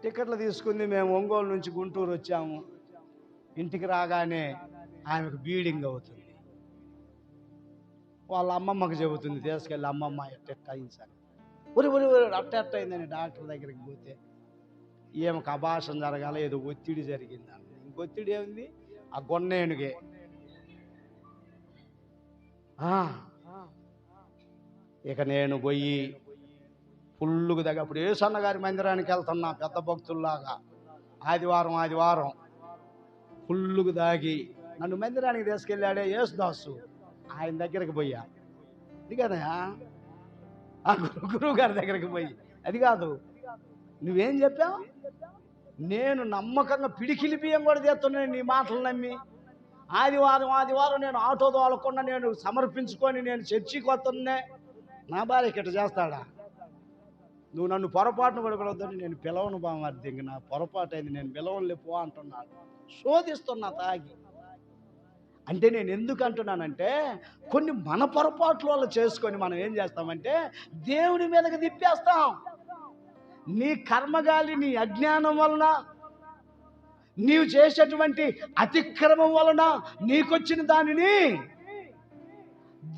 టికెట్లు తీసుకుంది. మేము ఒంగోలు నుంచి గుంటూరు వచ్చాము. ఇంటికి రాగానే ఆమెకు బ్లీడింగ్ అవుతుంది. వాళ్ళ అమ్మమ్మకు చెబుతుంది, తీసుకెళ్ళి అమ్మమ్మ ఎట్ట అయింది సార్. ఒరి అట్ట అయిందని డాక్టర్ దగ్గరికి పోతే ఏమకు అభాషణ జరగాల, ఏదో ఒత్తిడి జరిగింది అన్న. ఇంకొత్తిడి ఏముంది, ఆ గొన్నేనుగే. ఇక నేను పోయి ఫుల్లుకు దగ్గర అప్పుడు యేసన్న గారి మందిరానికి వెళ్తున్నా పెద్ద భక్తుల్లాగా. ఆదివారం ఫుల్లుకు దాగి నన్ను మందిరానికి తీసుకెళ్ళాడే యేసుదాసు, ఆయన దగ్గరికి పోయా. అది కదా ఆ గురువు గారి దగ్గరికి పోయి, అది కాదు నువ్వేం చెప్పావు, నేను నమ్మకంగా పిడికిలి బియ్యం కూడా చేస్తున్నాను నీ మాటలు నమ్మి. ఆదివారం నేను ఆటో తోలకుండా నేను సమర్పించుకొని నేను చర్చికి వస్తున్నే. నా భార్య ఇట్ట చేస్తాడా? నువ్వు నన్ను పొరపాటును కూడా పిలవద్దని నేను పిలవను బామర్ది, ఇంక నా పొరపాటు అయింది, నేను పిలవనులే పో అంటున్నాడు. శోధిస్తున్నా తాగి. అంటే నేను ఎందుకు అంటున్నానంటే, కొన్ని మన పొరపాట్ల వల్ల చేసుకొని మనం ఏం చేస్తామంటే దేవుని మీదకి తిప్పేస్తాం. నీ కర్మగాలి, నీ అజ్ఞానం వలన, నీవు చేసేటువంటి అతిక్రమం వలన నీకొచ్చిన దానిని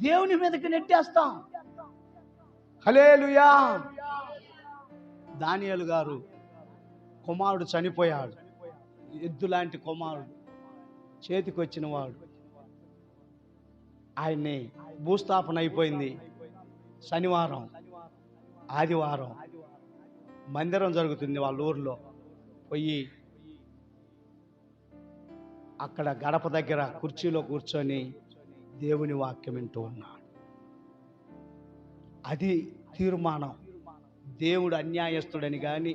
దేవుని మీదకి నెట్టేస్తాం. హల్లెలూయా. దానియేలు గారు కుమారుడు చనిపోయాడు, ఎద్దు లాంటి కుమారుడు చేతికి వచ్చిన వాడు. ఆయన్ని భూస్థాపన అయిపోయింది. శనివారం ఆదివారం మందిరం జరుగుతుంది వాళ్ళ ఊర్లో. పోయి అక్కడ గడప దగ్గర కుర్చీలో కూర్చొని దేవుని వాక్యం వింటూ ఉన్నాడు. అది తీర్మానం. దేవుడు అన్యాయస్తుడని కానీ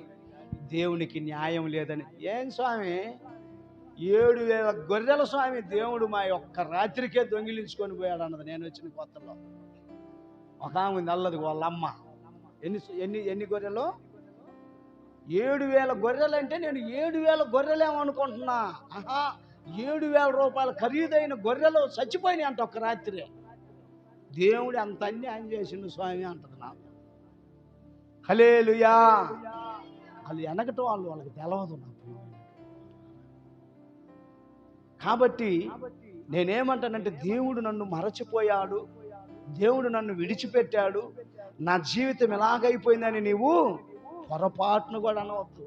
దేవునికి న్యాయం లేదని. ఏం స్వామి, 7,000 గొర్రెల స్వామి దేవుడు మా ఒక్క రాత్రికే దొంగిలించుకొని పోయాడు అన్నది నేను వచ్చిన కొత్తలో. ఒక ఆమె నల్లది వాళ్ళమ్మ. ఎన్ని గొర్రెలు? 7,000 గొర్రెలు. అంటే నేను 7,000 గొర్రెలేమనుకుంటున్నా. 7,000 రూపాయల ఖరీదైన గొర్రెలు చచ్చిపోయినాయి అంట ఒక్క రాత్రి. దేవుడు అంత అన్యాయం చేసిండు స్వామి అంటది నాకు. హల్లెలూయా. వాళ్ళు వెనకట వాళ్ళకి తెలవదు నాకు. కాబట్టి నేనేమంటానంటే, దేవుడు నన్ను మరచిపోయాడు, దేవుడు నన్ను విడిచిపెట్టాడు, నా జీవితం ఎలాగైపోయిందని నీవు పొరపాటును కూడా అనవద్దు.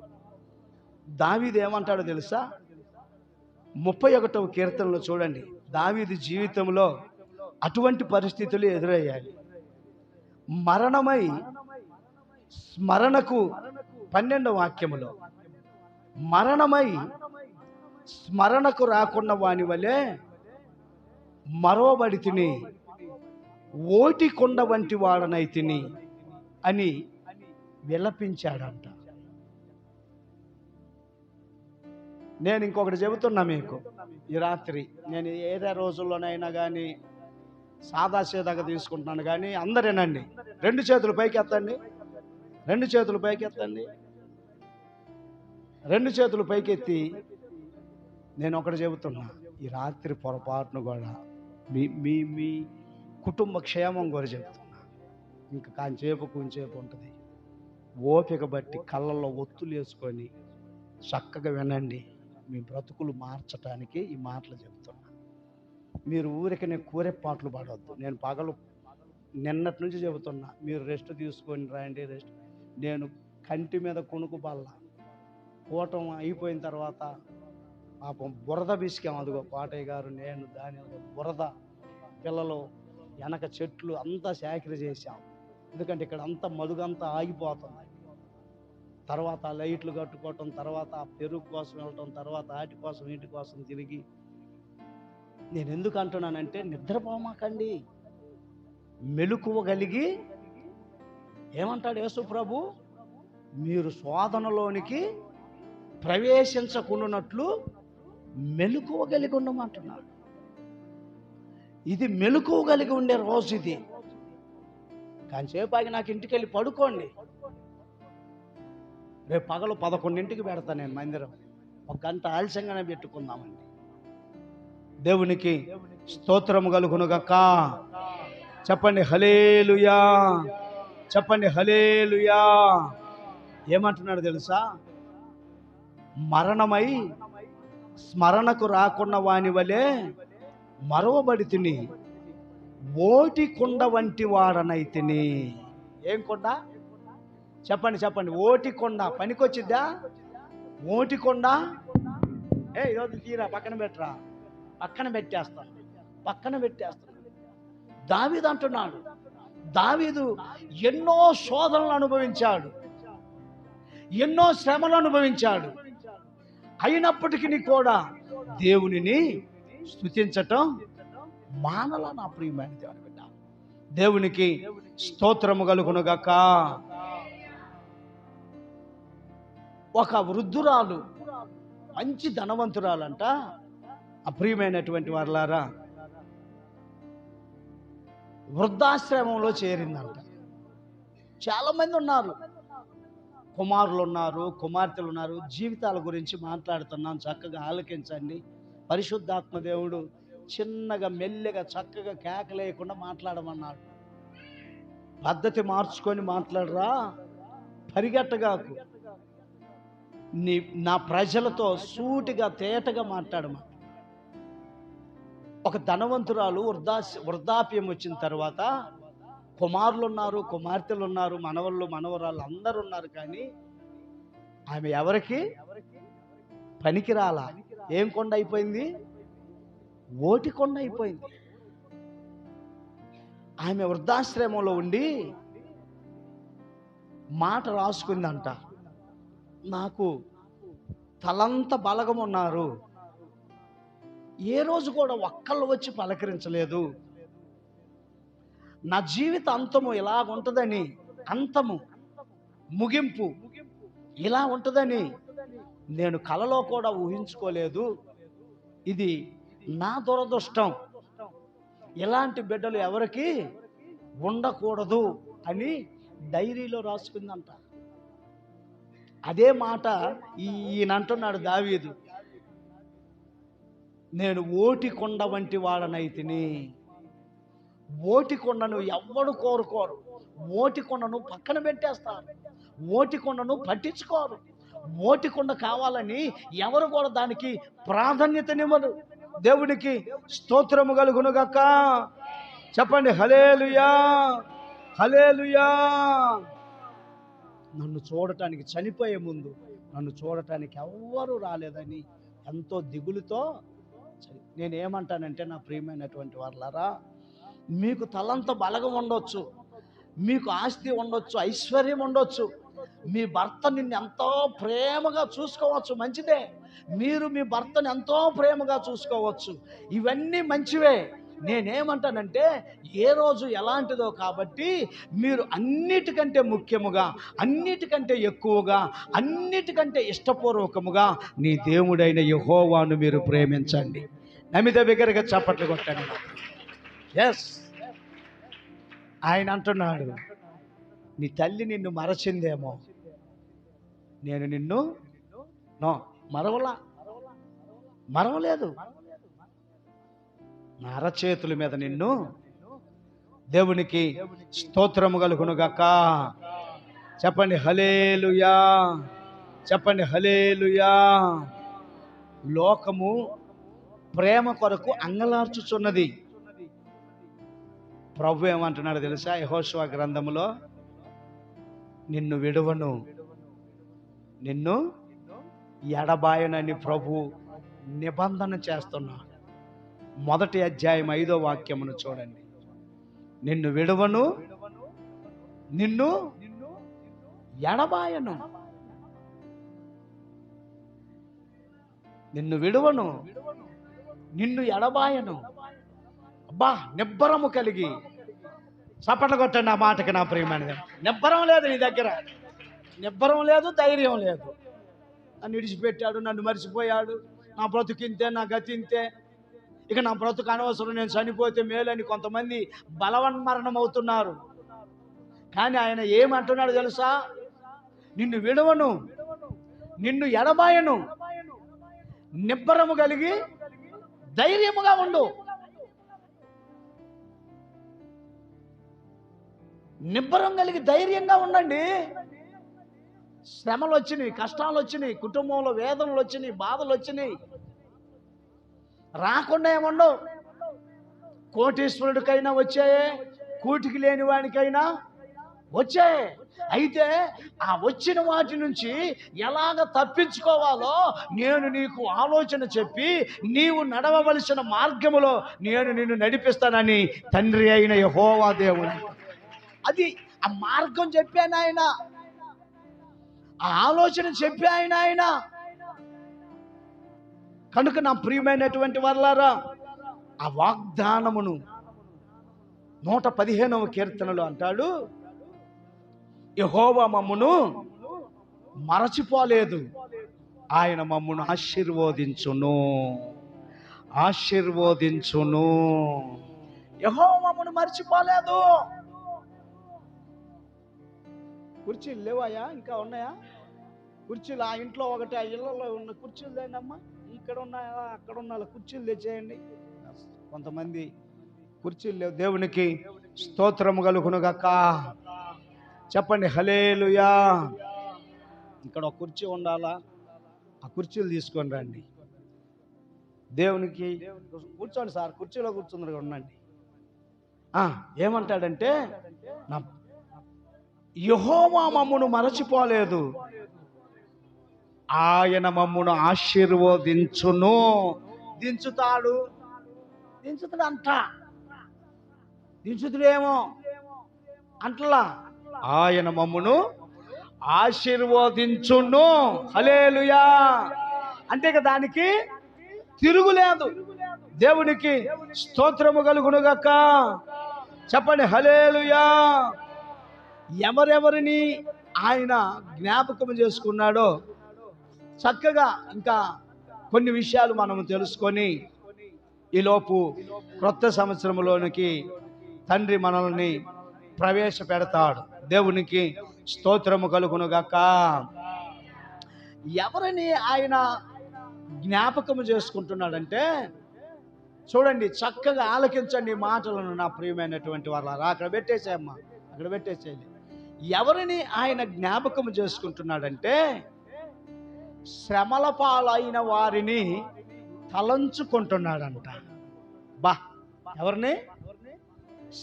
దావీదు ఏమంటాడో తెలుసా? 31వ కీర్తనలో చూడండి. దావీదు జీవితంలో అటువంటి పరిస్థితులు ఎదురయ్యాయి. మరణమై స్మరణకు 12వ వాక్యములో, మరణమై స్మరణకు రాకున్న వాని వలె మరోబడి తిని ఓటి కొండ వంటి వాడనైతిని అని విలపించాడంట. నేను ఇంకొకటి చెబుతున్నా మీకు ఈ రాత్రి. నేను ఏదే రోజుల్లోనైనా కానీ సాదాసీదాగా తీసుకుంటున్నాను కానీ అందరేనండి. 2 చేతులు పైకి ఎత్తండి, 2 చేతులు పైకి ఎత్తండి. 2 చేతులు పైకెత్తి నేను ఒకటి చెబుతున్నా, ఈ రాత్రి పొరపాటును కూడా మీ మీ మీ కుటుంబ క్షేమం కూడా చెబుతున్నా. ఇంకా కొంచేపు ఉంటుంది. ఓపిక బట్టి కళ్ళల్లో ఒత్తులు వేసుకొని చక్కగా వినండి. మీ బ్రతుకులు మార్చడానికి ఈ మాటలు చెబుతున్నా. మీరు ఊరికనే కూరెపాట్లు పడవద్దు. నేను పగలు నిన్నటి నుంచి చెబుతున్నా, మీరు రెస్ట్ తీసుకొని రండి. రెస్ట్ నేను కంటి మీద కొనుకు బల్ల కూటం అయిపోయిన తర్వాత పాపం బురద బిసికాం. అదిగో పాటయ్య గారు నేను దాని బురద పిల్లలు వెనక చెట్లు అంతా సేకరి చేశాం. ఎందుకంటే ఇక్కడ అంతా మదుగంతా ఆగిపోతుంది. తర్వాత లైట్లు కట్టుకోవటం, తర్వాత పెరుగు కోసం వెళ్ళటం, తర్వాత ఆటి కోసం వీటి కోసం తిరిగి. నేను ఎందుకు అంటున్నానంటే, నిద్రపోమాకండి, మెలకువగలిగి. ఏమంటాడు యేసు ప్రభు? మీరు శోధనలోనికి ప్రవేశించకుండానట్లు మెలకువగలిగి ఉండమంటున్నాడు. ఇది మెలకువగలిగి ఉండే రోజు ఇది. కాసేపాకి నాకు ఇంటికి వెళ్ళి పడుకోండి. రేపు పగలు 11ంటికి పెడతా నేను మందిరం. 1 గంట ఆలస్యంగానే పెట్టుకుందామండి. దేవునికి స్తోత్రము కలుగునుగాక. చెప్పండి హల్లెలూయా, చెప్పండి హల్లెలూయా. ఏమంటున్నాడు తెలుసా? మరణమై స్మరణకు రాకున్న వాని వలె మరవబడితిని, ఓటి కొండ వంటి వాడనైతిని. ఏం కొండ? చెప్పండి చెప్పండి. ఓటి కొండ పనికొచ్చిద్దా? ఓటి కొండ. ఈరోజు తీరా పక్కన పెట్టరా, పక్కన పెట్టేస్తాను. దావీదు అంటున్నాడు, దావీదు ఎన్నో శోధనలు అనుభవించాడు, ఎన్నో శ్రమలు అనుభవించాడు. అయినప్పటికీ కూడా దేవునిని స్తుతించటం మానలా. నా ప్రియమైన దేవుని బిడ్డ, దేవునికి స్తోత్రము కలుగునుగాక. ఒక వృద్ధురాలు, మంచి ధనవంతురాలంట. అప్రియమైనటువంటి వారలారా, వృద్ధాశ్రమంలో చేరిందంట. చాలామంది ఉన్నారు, కుమారులు ఉన్నారు, కుమార్తెలు ఉన్నారు. జీవితాల గురించి మాట్లాడుతున్నాం, చక్కగా ఆలకించండి. పరిశుద్ధాత్మ దేవుడు చిన్నగా మెల్లగా చక్కగా కేకలేయకుండా మాట్లాడమన్నాడు. పద్ధతి మార్చుకొని మాట్లాడరా, పరిగెట్టగాకు. నా ప్రజలతో సూటిగా తేటగా మాట్లాడమా. ఒక ధనవంతురాలు వృద్ధాప్యం వచ్చిన తర్వాత కుమారులు ఉన్నారు, కుమార్తెలు ఉన్నారు, మనవళ్ళు మనవరాళ్ళు అందరూ ఉన్నారు. కానీ ఆమె ఎవరికి పనికిరాలా. ఏం కొండ అయిపోయింది? ఓటి కొండ అయిపోయింది. ఆమె వృద్ధాశ్రమంలో ఉండి మాట రాసుకుందంట, నాకు తలంత బలగం ఉన్నారు, ఏ రోజు కూడా ఒక్కళ్ళు వచ్చి పలకరించలేదు, నా జీవిత అంతము ఇలా ఉంటుందని, అంతము ముగింపు ఇలా ఉంటుందని నేను కలలో కూడా ఊహించుకోలేదు. ఇది నా దురదృష్టం, ఇలాంటి బిడ్డలు ఎవరికి ఉండకూడదు అని డైరీలో రాసుకుందంట. అదే మాట ఈయనంటున్నాడు దావీదు, నేను ఓటి కొండ వంటి వాడనైతిని. ఓటి కొండను ఎవ్వడు కోరుకోరు, ఓటి కొండను పక్కన పెట్టేస్తారు, ఓటి కొండను పట్టించుకోరు. ఓటి కొండ కావాలని ఎవరు కూడా దానికి ప్రాధాన్యతనివ్వరు. దేవునికి స్తోత్రము కలుగునుగాక. చెప్పండి హల్లెలూయా, హల్లెలూయా. నన్ను చూడటానికి, చనిపోయే ముందు నన్ను చూడటానికి ఎవ్వరూ రాలేదని ఎంతో దిగులుతో. నేనేమంటానంటే, నా ప్రియమైనటువంటి వాళ్ళారా, మీకు తలంత బలగం ఉండొచ్చు, మీకు ఆస్తి ఉండొచ్చు, ఐశ్వర్యం ఉండొచ్చు, మీ భర్త నిన్ను ఎంతో ప్రేమగా చూసుకోవచ్చు, మంచిదే. మీరు మీ భర్తను ఎంతో ప్రేమగా చూసుకోవచ్చు, ఇవన్నీ మంచివే. నేనేమంటానంటే ఏ రోజు ఎలాంటిదో కాబట్టి మీరు అన్నిటికంటే ముఖ్యముగా, అన్నిటికంటే ఎక్కువగా, అన్నిటికంటే ఇష్టపూర్వకముగా నీ దేవుడైన యెహోవాను మీరు ప్రేమించండి. నమిత బిగ్గరగా చప్పట్లు కొట్టండి. ఎస్, ఆయన అంటున్నాడు, నీ తల్లి నిన్ను మరచిందేమో, నేను నిన్ను మరవలేదు. నా అరచేతుల మీద నిన్ను, దేవునికి స్తోత్రము కలుగునుగాక. చెప్పండి హల్లెలూయా, చెప్పండి హల్లెలూయా. లోకము ప్రేమ కొరకు అంగలార్చుచున్నది. ప్రభు ఏమంటున్నాడు తెలుసా? యెహోషువ గ్రంథములో, నిన్ను విడువను, నిన్ను ఎడబాయనని ప్రభు నిబంధన చేస్తున్నాడు. మొదటి అధ్యాయం 5వ వాక్యమును చూడండి. నిన్ను విడువను, నిన్ను ఎడబాయను. నిన్ను విడువను, నిన్ను ఎడబాయను. అబ్బా, నిబ్బరము కలిగి చప్పట్లు కొట్టండి ఆ మాటకి. నా ప్రియమైనది, నిబ్బరం లేదు నీ దగ్గర, నిబ్బరం లేదు, ధైర్యం లేదు. నన్ను విడిచిపెట్టాడు, నన్ను మర్చిపోయాడు, నా బ్రతుకింతే, నా గతింతే, ఇక నా బ్రతుకు అనవసరం, నేను చనిపోతే మేలని కొంతమంది బలవన్మరణం అవుతున్నారు. కానీ ఆయన ఏమంటున్నాడు తెలుసా? నిన్ను విడవను, నిన్ను ఎడబాయను, నిబ్బరము కలిగి ధైర్యముగా ఉండు. నిబ్బరం కలిగి ధైర్యంగా ఉండండి. శ్రమలు వచ్చినాయి, కష్టాలు వచ్చినాయి, కుటుంబంలో వేదనలు వచ్చినాయి, బాధలు వచ్చినాయి, రాకుండా ఏముండవు. కోటీశ్వరుడికైనా వచ్చాయే, కూటికి లేని వాడికైనా వచ్చాయి. అయితే ఆ వచ్చిన వాటి నుంచి ఎలాగ తప్పించుకోవాలో నేను నీకు ఆలోచన చెప్పి, నీవు నడవవలసిన మార్గములో నేను నిన్ను నడిపిస్తానని తండ్రి అయిన యెహోవా దేవుడు. అది ఆ మార్గం చెప్పాను ఆయన, ఆ ఆలోచన చెప్పాను ఆయన. కనుక నా ప్రియమైనటువంటి వారలారా, ఆ వాగ్దానమును 115వ కీర్తనలో అంటాడు, యెహోవా మమ్మును మరచిపోలేదు, ఆయన మమ్మును ఆశీర్వదించును, ఆశీర్వదించును. యెహోవా మమ్మును మర్చిపోలేదు. కుర్చీలు లేవాయా? ఇంకా ఉన్నాయా కుర్చీలు? ఆ ఇంట్లో ఒకటి, ఆ ఇళ్లలో ఉన్న కుర్చీలు లేనమ్మా, ఇక్కడ ఉన్నాయా, అక్కడ ఉన్న కుర్చీలు తెచ్చేయండి. కొంతమంది కుర్చీలు లేవు. దేవునికి స్తోత్రము కలుగునుగాక. చెప్పండి హల్లెలూయా. ఇక్కడ ఒక కుర్చీ ఉండాలా, ఆ కుర్చీలు తీసుకొని రండి. దేవునికి కూర్చోండి సార్, కుర్చీలో కూర్చుందరుగా ఉండండి. ఏమంటాడంటే, నా యెహోవా మమ్మును మరచిపోలేదు, ఆయన మమ్మును ఆశీర్వదించును. దించుతాడు అంట, దించుతుడేమో అంటలా, ఆయన మమ్మును ఆశీర్వదించును. హల్లెలూయా. అంటే ఇక దానికి తిరుగులేదు. దేవునికి స్తోత్రము కలుగునుగాక. చెప్పండి హల్లెలూయా. ఎవరెవరిని ఆయన జ్ఞాపకం చేసుకున్నాడో చక్కగా ఇంకా కొన్ని విషయాలు మనం తెలుసుకొని ఈలోపు క్రొత్త సంవత్సరంలోనికి తండ్రి మనల్ని ప్రవేశపెడతాడు. దేవునికి స్తోత్రము కలుగునుగాక. ఎవరిని ఆయన జ్ఞాపకము చేసుకుంటున్నాడంటే, చూడండి, చక్కగా ఆలకించండి మాటలను నా ప్రియమైనటువంటి వాళ్ళ. అక్కడ పెట్టేసేయమ్మా, అక్కడ పెట్టేసేయండి. ఎవరిని ఆయన జ్ఞాపకము చేసుకుంటున్నాడంటే, శ్రమల పాలైన వారిని తలంచుకుంటున్నాడంట. బా, ఎవరిని?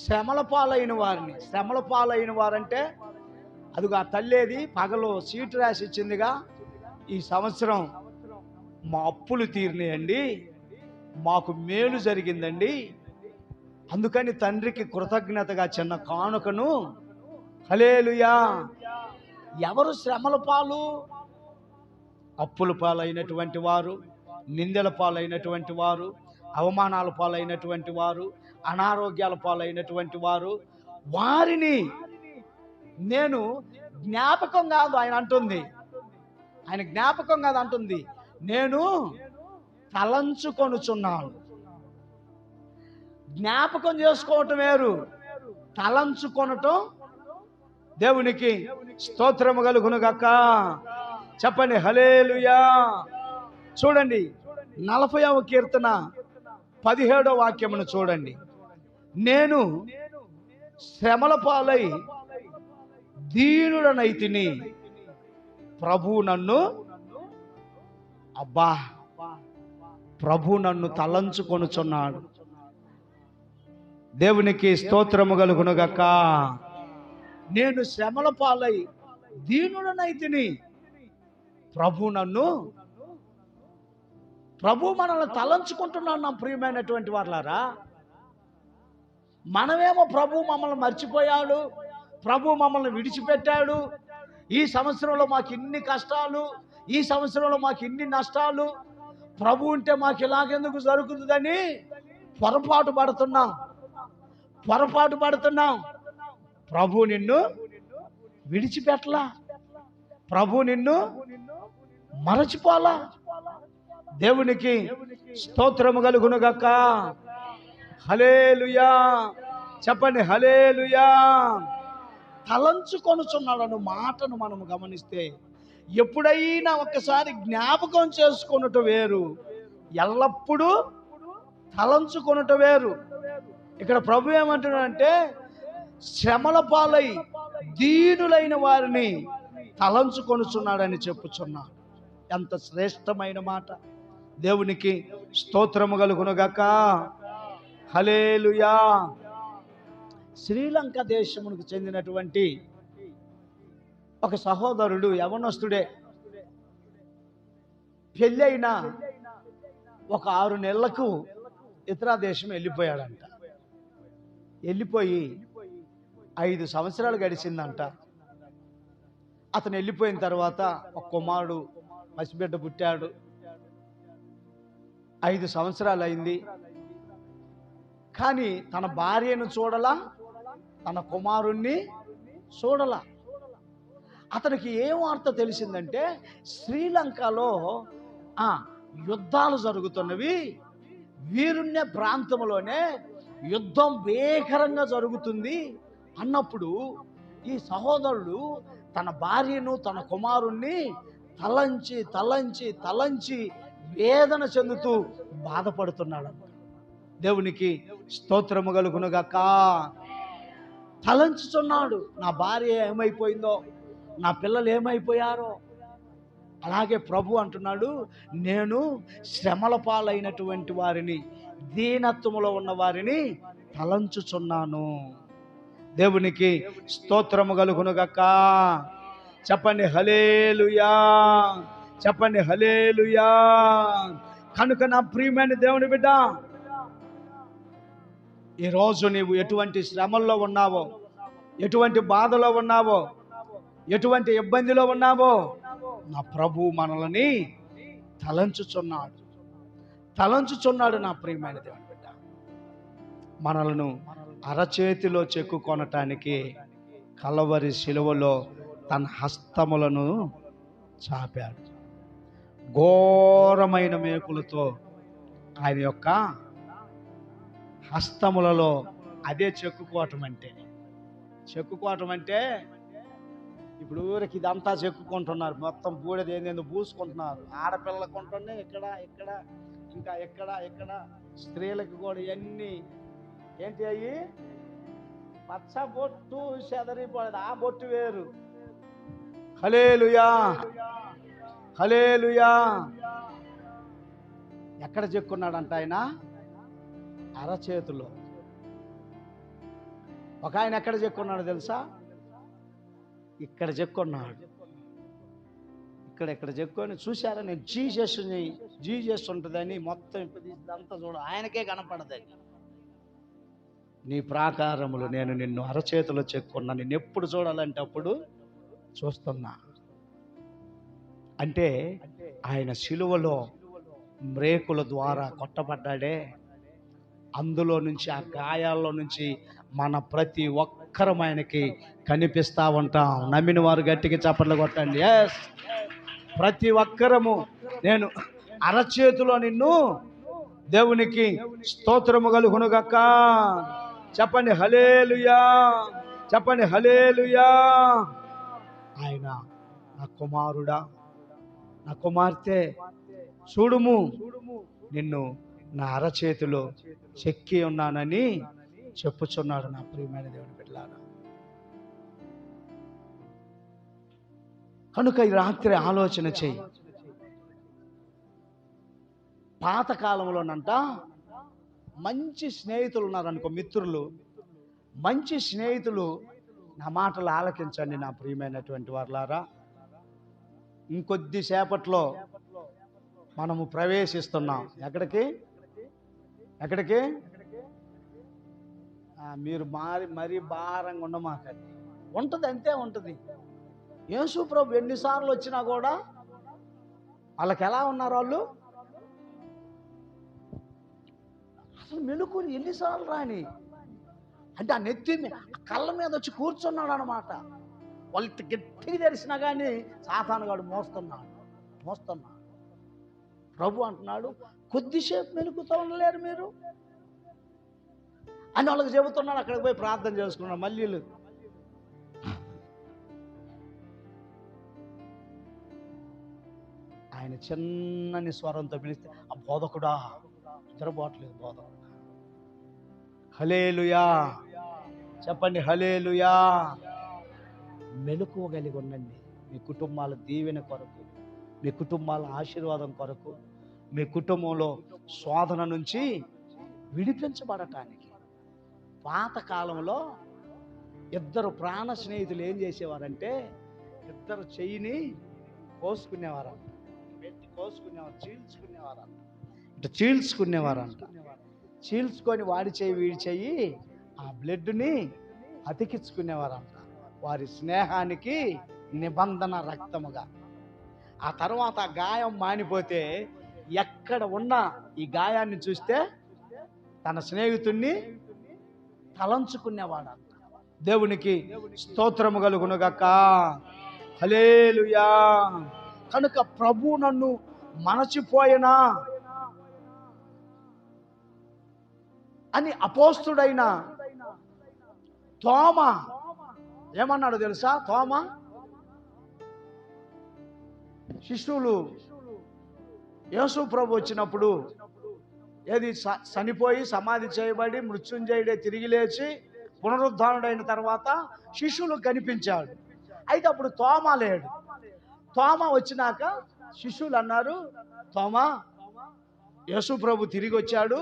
శ్రమల పాలైన వారిని. శ్రమల పాలైన వారంటే, అదిగా తల్లేది పగలు సీటు రాసి ఇచ్చిందిగా, ఈ సంవత్సరం మా అప్పులు తీరినాయండి, మాకు మేలు జరిగిందండి, అందుకని తండ్రికి కృతజ్ఞతగా చిన్న కానుకను. హల్లెలూయా. ఎవరు శ్రమల పాలు? అప్పుల పాలైనటువంటి వారు, నిందల పాలైనటువంటి వారు, అవమానాల పాలైనటువంటి వారు, అనారోగ్యాల పాలైనటువంటి వారు, వారిని నేను జ్ఞాపకం కాదు ఆయన అంటుంది, ఆయన జ్ఞాపకం కాదు అంటుంది, నేను తలంచుకొనుచున్నాను. జ్ఞాపకం చేసుకోవటం వేరు, తలంచుకొనటం. దేవునికి స్తోత్రము కలుగును గాక. చెప్పండి హల్లెలూయా. చూడండి 40వ కీర్తన 17వ వాక్యమును చూడండి. నేను శ్రమల పాలై దీనుడనైతిని, ప్రభు నన్ను ప్రభు నన్ను తలంచుకొనుచున్నాడు. దేవునికి స్తోత్రము కలుగును గాక. నేను శ్రమల పాలై దీనుడనైతిని, ప్రభు మనల్ని తలంచుకుంటున్నాడు. నా ప్రియమైనటువంటి వాళ్ళారా, మనమేమో ప్రభు మమ్మల్ని మర్చిపోయాడు, ప్రభు మమ్మల్ని విడిచిపెట్టాడు, ఈ సంవత్సరంలో మాకు ఇన్ని కష్టాలు, ఈ సంవత్సరంలో మాకు ఇన్ని నష్టాలు, ప్రభు ఉంటే మాకు ఇలాగెందుకు జరుగుతుందని పొరపాటు పడుతున్నాం. ప్రభు నిన్ను విడిచిపెట్టలా, ప్రభు నిన్ను మరచిపోలా. దేవునికి స్తోత్రము కలుగును గాక. హల్లెలూయా. చెప్పండి హల్లెలూయా. తలంచుకొనుచున్నాడను మాటను మనం గమనిస్తే, ఎప్పుడైనా ఒక్కసారి జ్ఞాపకం చేసుకొనుట వేరు, ఎల్లప్పుడూ తలంచుకొనుట వేరు. ఇక్కడ ప్రభు ఏమంటున్నాడంటే, శ్రమల పాలై దీనులైన వారిని తలంచుకొనుచున్నాడని చెప్పుచున్నాడు. ఎంత శ్రేష్టమైన మాట. దేవునికి స్తోత్రము కలుగును గాక. హల్లెలూయా. శ్రీలంక దేశమునకు చెందినటువంటి ఒక సహోదరుడు, యవనస్తుడే, పెళ్ళైన ఒక 6 నెలలకు ఇతర దేశం వెళ్ళిపోయాడంట. వెళ్ళిపోయి 5 సంవత్సరాలు గడిచిందంట. అతను వెళ్ళిపోయిన తర్వాత ఒక కుమారుడు, పసిబిడ్డ పుట్టాడు. 5 సంవత్సరాలు అయింది. కానీ తన భార్యను చూడలా, తన కుమారుణ్ణి చూడలా. అతనికి ఏం వార్త తెలిసిందంటే, శ్రీలంకలో యుద్ధాలు జరుగుతున్నవి, వీరుణ్య ప్రాంతంలోనే యుద్ధం భీకరంగా జరుగుతుంది అన్నప్పుడు ఈ సహోదరుడు తన భార్యను, తన కుమారుణ్ణి తలంచి తలంచి తలంచి వేదన చెందుతూ బాధపడుతున్నాడు. దేవునికి స్తోత్రము కలుగును గాక. తలంచుచున్నాడు, నా భార్య ఏమైపోయిందో, నా పిల్లలు ఏమైపోయారో. అలాగే ప్రభు అంటున్నాడు, నేను శ్రమల పాలైనటువంటి వారిని, దీనత్వములో ఉన్న వారిని తలంచుచున్నాను. దేవునికి స్తోత్రము కలుగును గాక. చెప్పండి హల్లెలూయా. చెప్పండి హల్లెలూయా. కనుక నా ప్రియమైన దేవుని బిడ్డ, ఈరోజు నీవు ఎటువంటి శ్రమల్లో ఉన్నావో, ఎటువంటి బాధలో ఉన్నావో, ఎటువంటి ఇబ్బందిలో ఉన్నావో, నా ప్రభు మనల్ని తలంచుచున్నాడు. నా ప్రియమైన దేవుని బిడ్డ, మనలను అరచేతిలో చెక్కుకొనటానికి కలవరి శిలువలో తన హస్తములను చాపాడు. ఘోరమైన మేకులతో ఆయన యొక్క హస్తములలో, అదే చెక్కుకోవటం అంటే ఇప్పుడు ఊరికి ఇదంతా చెక్కుకుంటున్నారు, మొత్తం బూడిద ఏందేందో పూసుకుంటున్నారు. ఆడపిల్లలకు ఉంటుండే ఇక్కడ ఇంకా ఎక్కడ స్త్రీలకు కూడా ఇవన్నీ ఏంటి అయ్యి పచ్చ బొట్టు చెదరిపోలేదు, ఆ బొట్టు వేరు. హల్లెలూయా. హల్లెలూయా. ఎక్కడ చెక్కున్నాడంట ఆయన? అరచేతిలో. ఒక ఆయన ఎక్కడ చెక్కున్నాడు తెలుసా? ఇక్కడ చెక్కున్నాడు. ఇక్కడ చెక్కుని చూశారా, నేను జీజస్ ఉంటుందని మొత్తం ఇదంతా చూడ, ఆయనకే కనపడదని. నీ ప్రాకారములు నేను నిన్ను అరచేతిలో చెక్కున్నా, నిన్ను ఎప్పుడు చూడాలంటే అప్పుడు చూస్తున్నా. అంటే ఆయన శిలువలో మ్రేకుల ద్వారా కొట్టబడ్డాడే, అందులో నుంచి, ఆ గాయాల్లో నుంచి మన ప్రతి ఒక్కరం ఆయనకి కనిపిస్తూ ఉంటాం. నమ్మిన వారు గట్టిగా చప్పట్లు కొట్టండి. ఎస్, ప్రతి ఒక్కరము. నేను అరచేతిలో నిన్ను దేవునికి స్తోత్రము కలుగునుగాక. చెప్పండి హల్లెలూయా, చెప్పండి హల్లెలూయా. ఆయన నా కుమారుడా, నా కుమార్తె, చూడుము నిన్ను నా అరచేతిలో చెక్కి ఉన్నానని చెప్పుచున్నాడు. నా ప్రియమైన దేవుని బిడ్డలారా, కనుక ఈ రాత్రి ఆలోచన చెయ్యి. పాతకాలంలోనంట మంచి స్నేహితులు ఉన్నారనుకో, మిత్రులు, మంచి స్నేహితులు. నా మాటలు ఆలకించండి నా ప్రియమైనటువంటి వారులారా. ఇంకొద్దిసేపట్లో మనము ప్రవేశిస్తున్నాం. ఎక్కడికి? మీరు మరీ భారంగా ఉండమాకండి. ఉంటుంది, అంతే ఉంటుంది. యేసు ప్రభు ఎన్నిసార్లు వచ్చినా కూడా వాళ్ళకి ఎలా ఉన్నారు? వాళ్ళు అసలు మెలుకుని ఎన్నిసార్లు రాని అంటే ఆ నెత్తి కళ్ళ మీద వచ్చి కూర్చున్నాడు అనమాట. వాళ్ళు గట్టిగా తెరిచినా కానీ సాతానుగాడు మోస్తున్నాడు. ప్రభు అంటున్నాడు, కొద్దిసేపు మెలుకుతూ ఉండలేరు మీరు అని వాళ్ళకి చెబుతున్నాడు. అక్కడికి పోయి ప్రార్థన చేసుకున్నాడు. మళ్ళీ ఆయన చిన్నని స్వరంతో పిలిస్తే, ఆ బోధకుడా, నిద్రపోవట్లేదు బోధకుడా. హల్లెలూయా, చెప్పండి హల్లెలూయా. మెలకువ కలిగి ఉండండి. మీ కుటుంబాల దీవెన కొరకు, మీ కుటుంబాల ఆశీర్వాదం కొరకు, మీ కుటుంబంలో శోధన నుంచి విడిపించబడటానికి. పాతకాలంలో ఇద్దరు ప్రాణ స్నేహితులు ఏం చేసేవారంటే, ఇద్దరు చెయ్యిని కోసుకునేవారంట, చీల్చుకునేవారంట. చీల్చుకొని వాడి చెయ్యి వీడి చెయ్యి ఆ బ్లడ్ని అతికించుకునేవారంట, వారి స్నేహానికి నిబంధన రక్తముగా. ఆ తర్వాత ఆ గాయం మానిపోతే ఎక్కడ ఉన్నా ఈ గాయాన్ని చూస్తే తన స్నేహితుణ్ణి తలంచుకునేవాడంట. దేవునికి స్తోత్రము కలుగునుగాక. హల్లెలూయా. కనుక ప్రభు నన్ను మరచిపోయినా అని అపోస్తుడైన తోమా ఏమన్నాడు తెలుసా? తోమా, శిష్యులు యేసు ప్రభు వచ్చినప్పుడు, ఏది చనిపోయి సమాధి చేయబడి మృత్యుంజయుడే తిరిగి లేచి పునరుద్ధానుడైన తర్వాత శిష్యులు కనిపించాడు. అయితే అప్పుడు తోమా లేడు. తోమా వచ్చినాక శిష్యులు అన్నారు, తోమా, యేసు ప్రభు తిరిగి వచ్చాడు,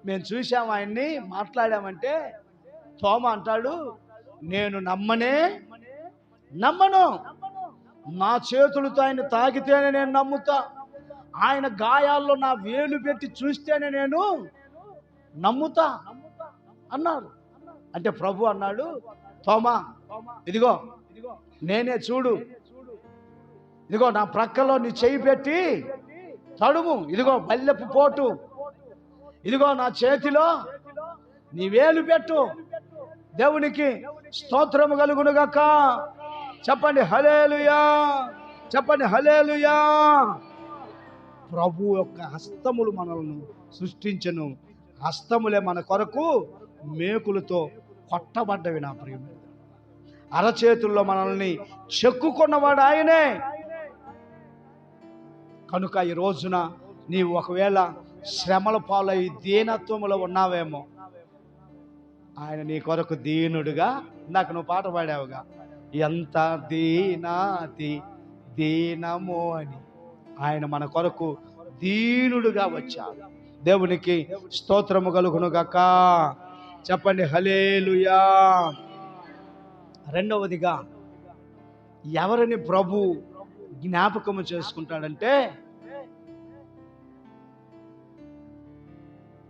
మేము చూసాం, ఆయన్ని మాట్లాడామంటే తోమా అంటాడు, నేను నమ్మను. నా చేతులతో ఆయన తాకితేనే నేను నమ్ముతా, ఆయన గాయాల్లో నా వేలు పెట్టి చూస్తేనే నేను నమ్ముతా అన్నారు. అంటే ప్రభు అన్నాడు, తోమా, ఇదిగో నేనే, చూడు, ఇదిగో నా ప్రక్కలో నీ చెయ్యి పెట్టి తడుము, ఇదిగో బల్లెపు పోటు, ఇదిగో నా చేతిలో నీ వేలు పెట్టు. దేవునికి స్తోత్రము కలుగునుగాక. చెప్పండి హల్లెలూయా, చెప్పండి హల్లెలూయా. ప్రభు యొక్క హస్తములు మనల్ని సృష్టించను. హస్తములే మన కొరకు మేకులతో కొట్టబడ్డవి. నా ప్రియమైన, అరచేతుల్లో మనల్ని చెక్కుకున్నవాడు ఆయనే. కనుక ఈ రోజున నీవు ఒకవేళ శ్రమల పాలై దీనత్వములో ఉన్నావేమో, ఆయన నీ కొరకు దీనుడుగా, ఇందాక నువ్వు పాట పాడావుగా, ఎంత దీనమో అని, ఆయన మన కొరకు దీనుడుగా వచ్చాడు. దేవునికి స్తోత్రము కలుగునుగాక. చెప్పండి హల్లెలూయా. రెండవదిగా ఎవరిని ప్రభు జ్ఞాపకము చేసుకుంటాడంటే,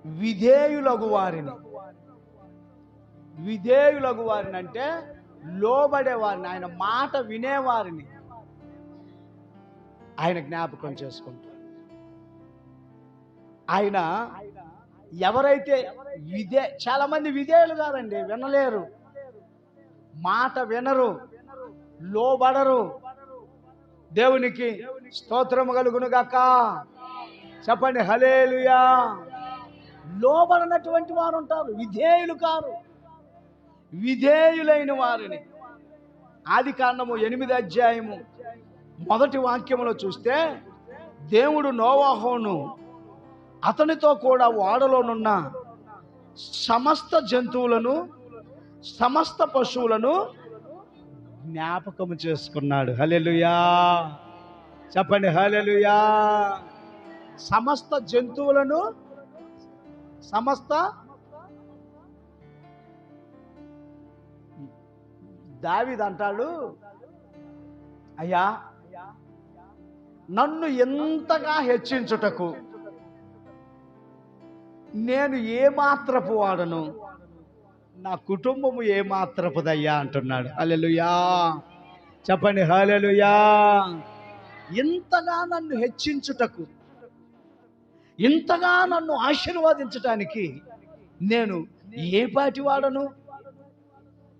విధేయులగు వారిని అంటే లోబడేవారిని, ఆయన మాట వినేవారిని ఆయన జ్ఞాపకం చేసుకుంటాడు. ఆయన ఎవరైతే చాలా మంది విధేయులు కాదండి, వినలేరు, మాట వినరు, లోబడరు. దేవునికి స్తోత్రము కలుగును గాక. చెప్పండి హల్లెలూయా. లోబడినటువంటి వారు ఉంటారు, విధేయులు కారు. విధేయులైన వారిని ఆదికాండము 8వ అధ్యాయము 1వ వాక్యములో చూస్తే, దేవుడు నోవాహును అతనితో కూడా ఓడలోనున్న సమస్త జంతువులను సమస్త పశువులను జ్ఞాపకము చేసుకున్నాడు. హల్లెలూయా. చెప్పండి హల్లెలూయా. సమస్త జంతువులను దావీదు అంటాడు, అయ్యా నన్ను ఎంతగా హెచ్చించుటకు నేను ఏమాత్రపు వాడను, నా కుటుంబము ఏమాత్రపుదయ్యా అంటున్నాడు. హల్లెలూయా. చెప్పండి హల్లెలూయా. ఇంతగా నన్ను హెచ్చించుటకు, ఇంతగా నన్ను ఆశీర్వదించటానికి నేను ఏ పాటి వాడను,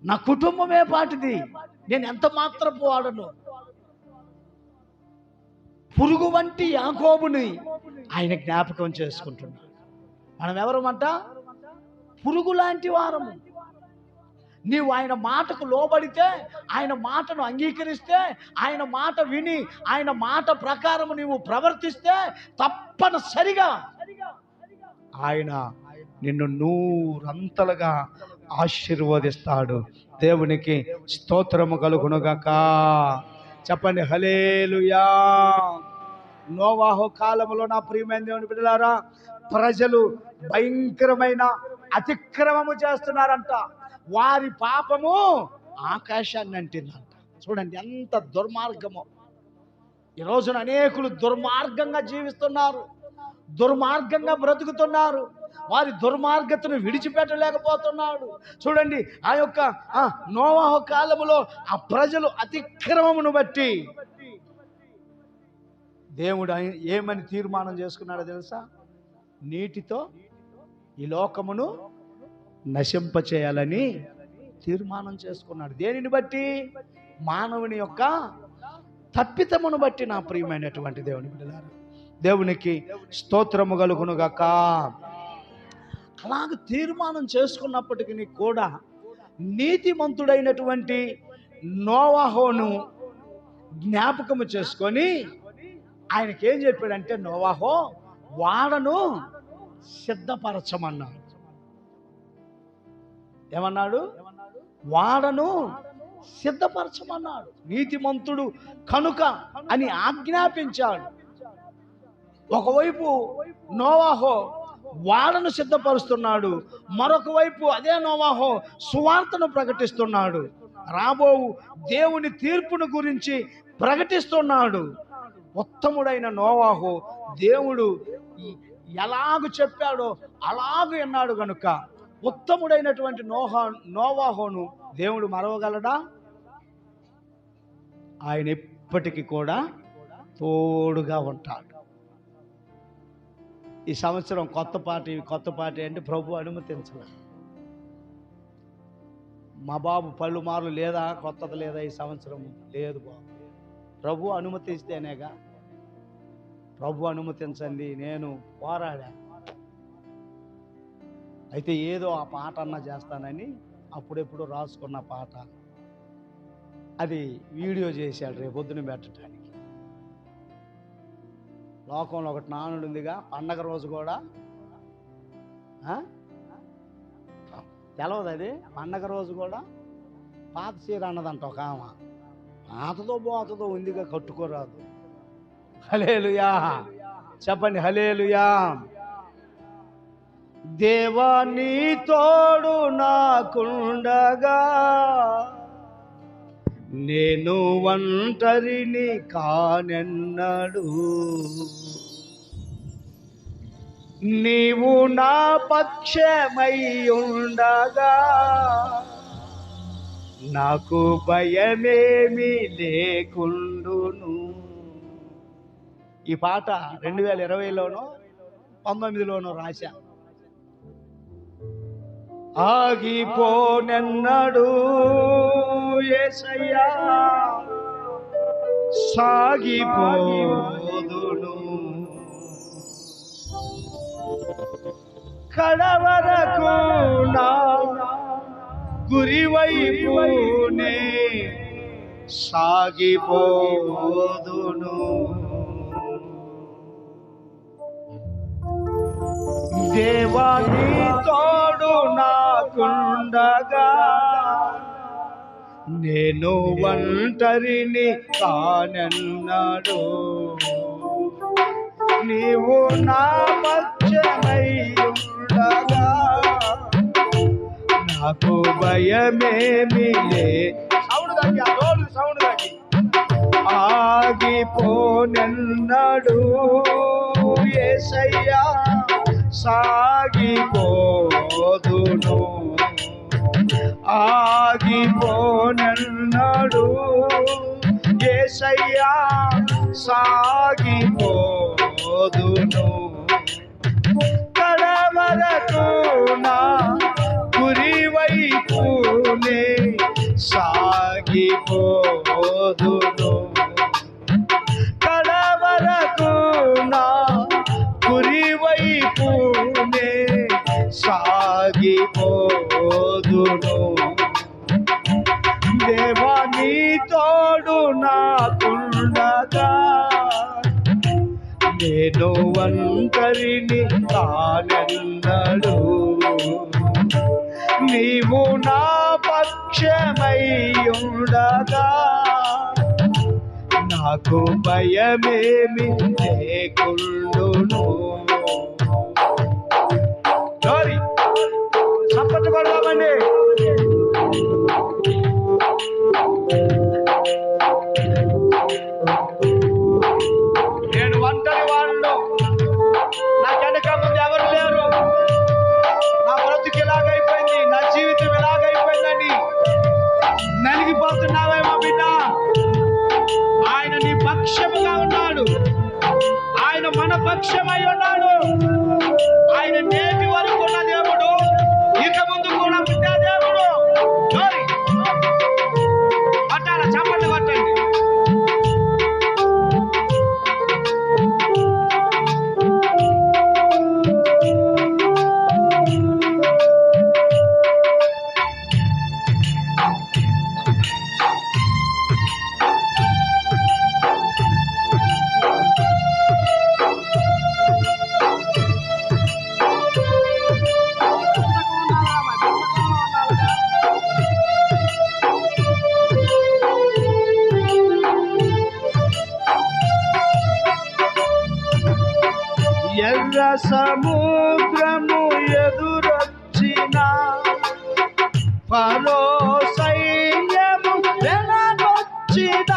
నా కుటుంబమే పాటిది, నేను ఎంత మాత్రపు వాడను. పురుగు వంటి యాకోబుని ఆయన జ్ఞాపకం చేసుకుంటున్నాడు. మనం ఎవరమంట? పురుగు లాంటి వారము. నీవు ఆయన మాటకు లోబడితే, ఆయన మాటను అంగీకరిస్తే, ఆయన మాట విని ఆయన మాట ప్రకారం నీవు ప్రవర్తిస్తే తప్పనిసరిగా ఆయన నిన్ను 100 ఆశీర్వదిస్తాడు. దేవునికి స్తోత్రము కలుగునుగాక. చెప్పండి హల్లెలూయా. నోవాహు కాలంలో నా ప్రియమైన దేవుని బిడ్డలారా, ప్రజలు భయంకరమైన అతిక్రమము చేస్తున్నారంట. వారి పాపము ఆకాశాన్ని అంటిందంట. చూడండి ఎంత దుర్మార్గమో. ఈ రోజున అనేకులు దుర్మార్గంగా జీవిస్తున్నారు, దుర్మార్గంగా బ్రతుకుతున్నారు. వారి దుర్మార్గతను విడిచిపెట్టలేకపోతున్నాడు. చూడండి, ఆ యొక్క నోవాహు కాలములో ఆ ప్రజలు అతిక్రమమును బట్టి దేవుడు ఏమని తీర్మానం చేసుకున్నాడో తెలుసా? నీటితో ఈ లోకమును నశింపచేయాలని తీర్మానం చేసుకున్నాడు. దేనిని బట్టి? మానవుని యొక్క తప్పితమును బట్టి. నా ప్రియమైనటువంటి దేవుని బిడ్డలారా, దేవునికి స్తోత్రము కలుగునుగాక. అలాగ తీర్మానం చేసుకున్నప్పటికీ కూడా నీతిమంతుడైనటువంటి నోవాహును జ్ఞాపకము చేసుకొని ఆయనకేం చెప్పాడంటే, నోవాహు వాడను సిద్ధపరచమన్నాడు. ఏమన్నాడు? వాడను సిద్ధపరచమన్నాడు. నీతిమంతుడు కనుక అని ఆజ్ఞాపించాడు. ఒకవైపు నోవాహు వాడను సిద్ధపరుస్తున్నాడు, మరొక వైపు అదే నోవాహు సువార్తను ప్రకటిస్తున్నాడు. రాబో దేవుని తీర్పును గురించి ప్రకటిస్తున్నాడు. ఉత్తముడైన నోవాహు దేవుడు ఎలాగూ చెప్పాడో అలాగూ విన్నాడు గనుక ఉత్తముడైనటువంటి నోవాహును దేవుడు మరవగలడా? ఆయన ఎప్పటికీ కూడా తోడుగా ఉంటాడు. ఈ సంవత్సరం కొత్త పార్టీ అంటే ప్రభు అనుమతించలే. మా బాబు పళ్ళు మార్లు లేదా, కొత్తది లేదా, ఈ సంవత్సరం లేదు బాబు. ప్రభు అనుమతిస్తేనేగా. ప్రభు అనుమతించండి. నేను పోరాడా, అయితే ఏదో ఆ పాట అన్నా చేస్తానని అప్పుడెప్పుడు రాసుకున్న పాట అది వీడియో చేశాడు రేపొద్దున పెట్టడానికి. లోకంలో ఒకటి నానుడు ఉందిగా, పండగ రోజు కూడా తెలవదు అది. పండగ రోజు కూడా పాత చీర అన్నదంట ఒక ఆమె. పాతదో బోతదో ఉందిగా, కట్టుకోరాదు. హల్లెలూయా. చెప్పండి హల్లెలూయా. దేవా నీ తోడు నాకుండగా నేను ఒంటరిని కానెన్నడు, నీవు నా పక్షమై ఉండగా నాకు భయమేమి లేకుండును. ఈ పాట 2020లోనో 19లోనో రాశా. ఆగిపోనెన్నడు యేసయ్యా సాగిపోదును కడవరకు నా గురివైపునే సాగిపోదును దేవాని తోడు నాకుండగా నేను ఒంటరిని కానన్నాడు నీవు నా పక్షమై ఉండగా నాకు భయమేమి లే ఆగిపోనన్నాడు యేసయ్యా సాగిపోదును ఆగిపోనన్నాడు యేసయ్యా సాగిపోదును కడవరకు నా గురివైపునే సాగిపోదును కడవరకు నా గురివైపునే సాగిపోదును దేవా నీ తోడు నాకుండగా నేను ఒంటరిని కానన్నాడు నీవు నా పక్షమై ఉండగా నాకు భయమేమి లేకుండును చప్పట్లు కొడదామండి నేను ఒంటరి వాళ్ళు నా వెనక ముందు ఎవరు లేరు నా బ్రతుకు ఇలాగైపోయింది నా జీవితం ఇలాగైపోయిందని నలిగిపోతున్నావేమో బిడ్డ ఆయన నీ పక్షముగా ఉన్నాడు ఆయన మన పక్షమై ఉన్నాడు ఆయన నేటి వరకు ఉన్న దేవుడు ఇక ముందు కూడా ఉండే దేవుడు కొట్టాల చప్పట్లు కొట్టండి ఎర్ర సముద్రము ఎదురొచ్చిన ఫరో సైన్యము వెనకొచ్చిన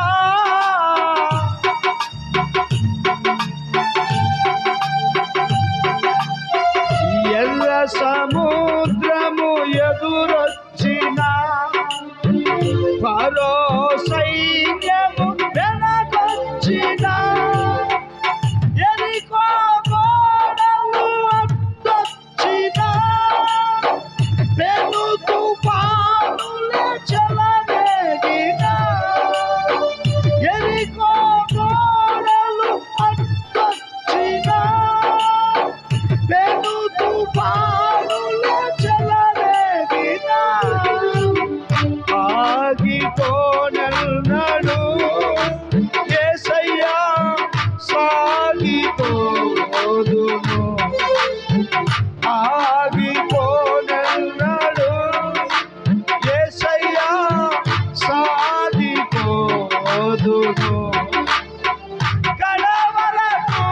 ఎర్ర సముద్రము ఎదురొచ్చిన ఫరో సైన్యము వెనకొచ్చిన ఆగిపోనన్నాడు యేసయ్యా సాగిపోదును ఆగిపోనన్నాడు యేసయ్యా సాగిపోదును కడవరకు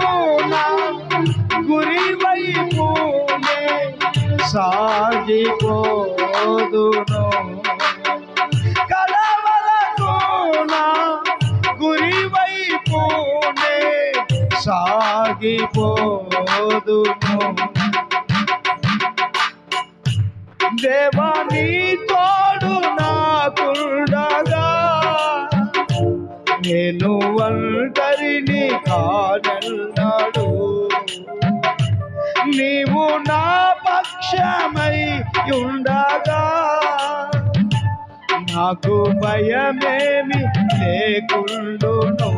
నా గురివైపునే సాగిపోదును కడవరకు నా గురివైపునే సాగిపోదును దేవా నీ తోడు నాకుండగా నేను ఒంటరిని కానన్నాడు నీవు నా పక్షమై ఉండా నాకు భయమేమి లేకుండును.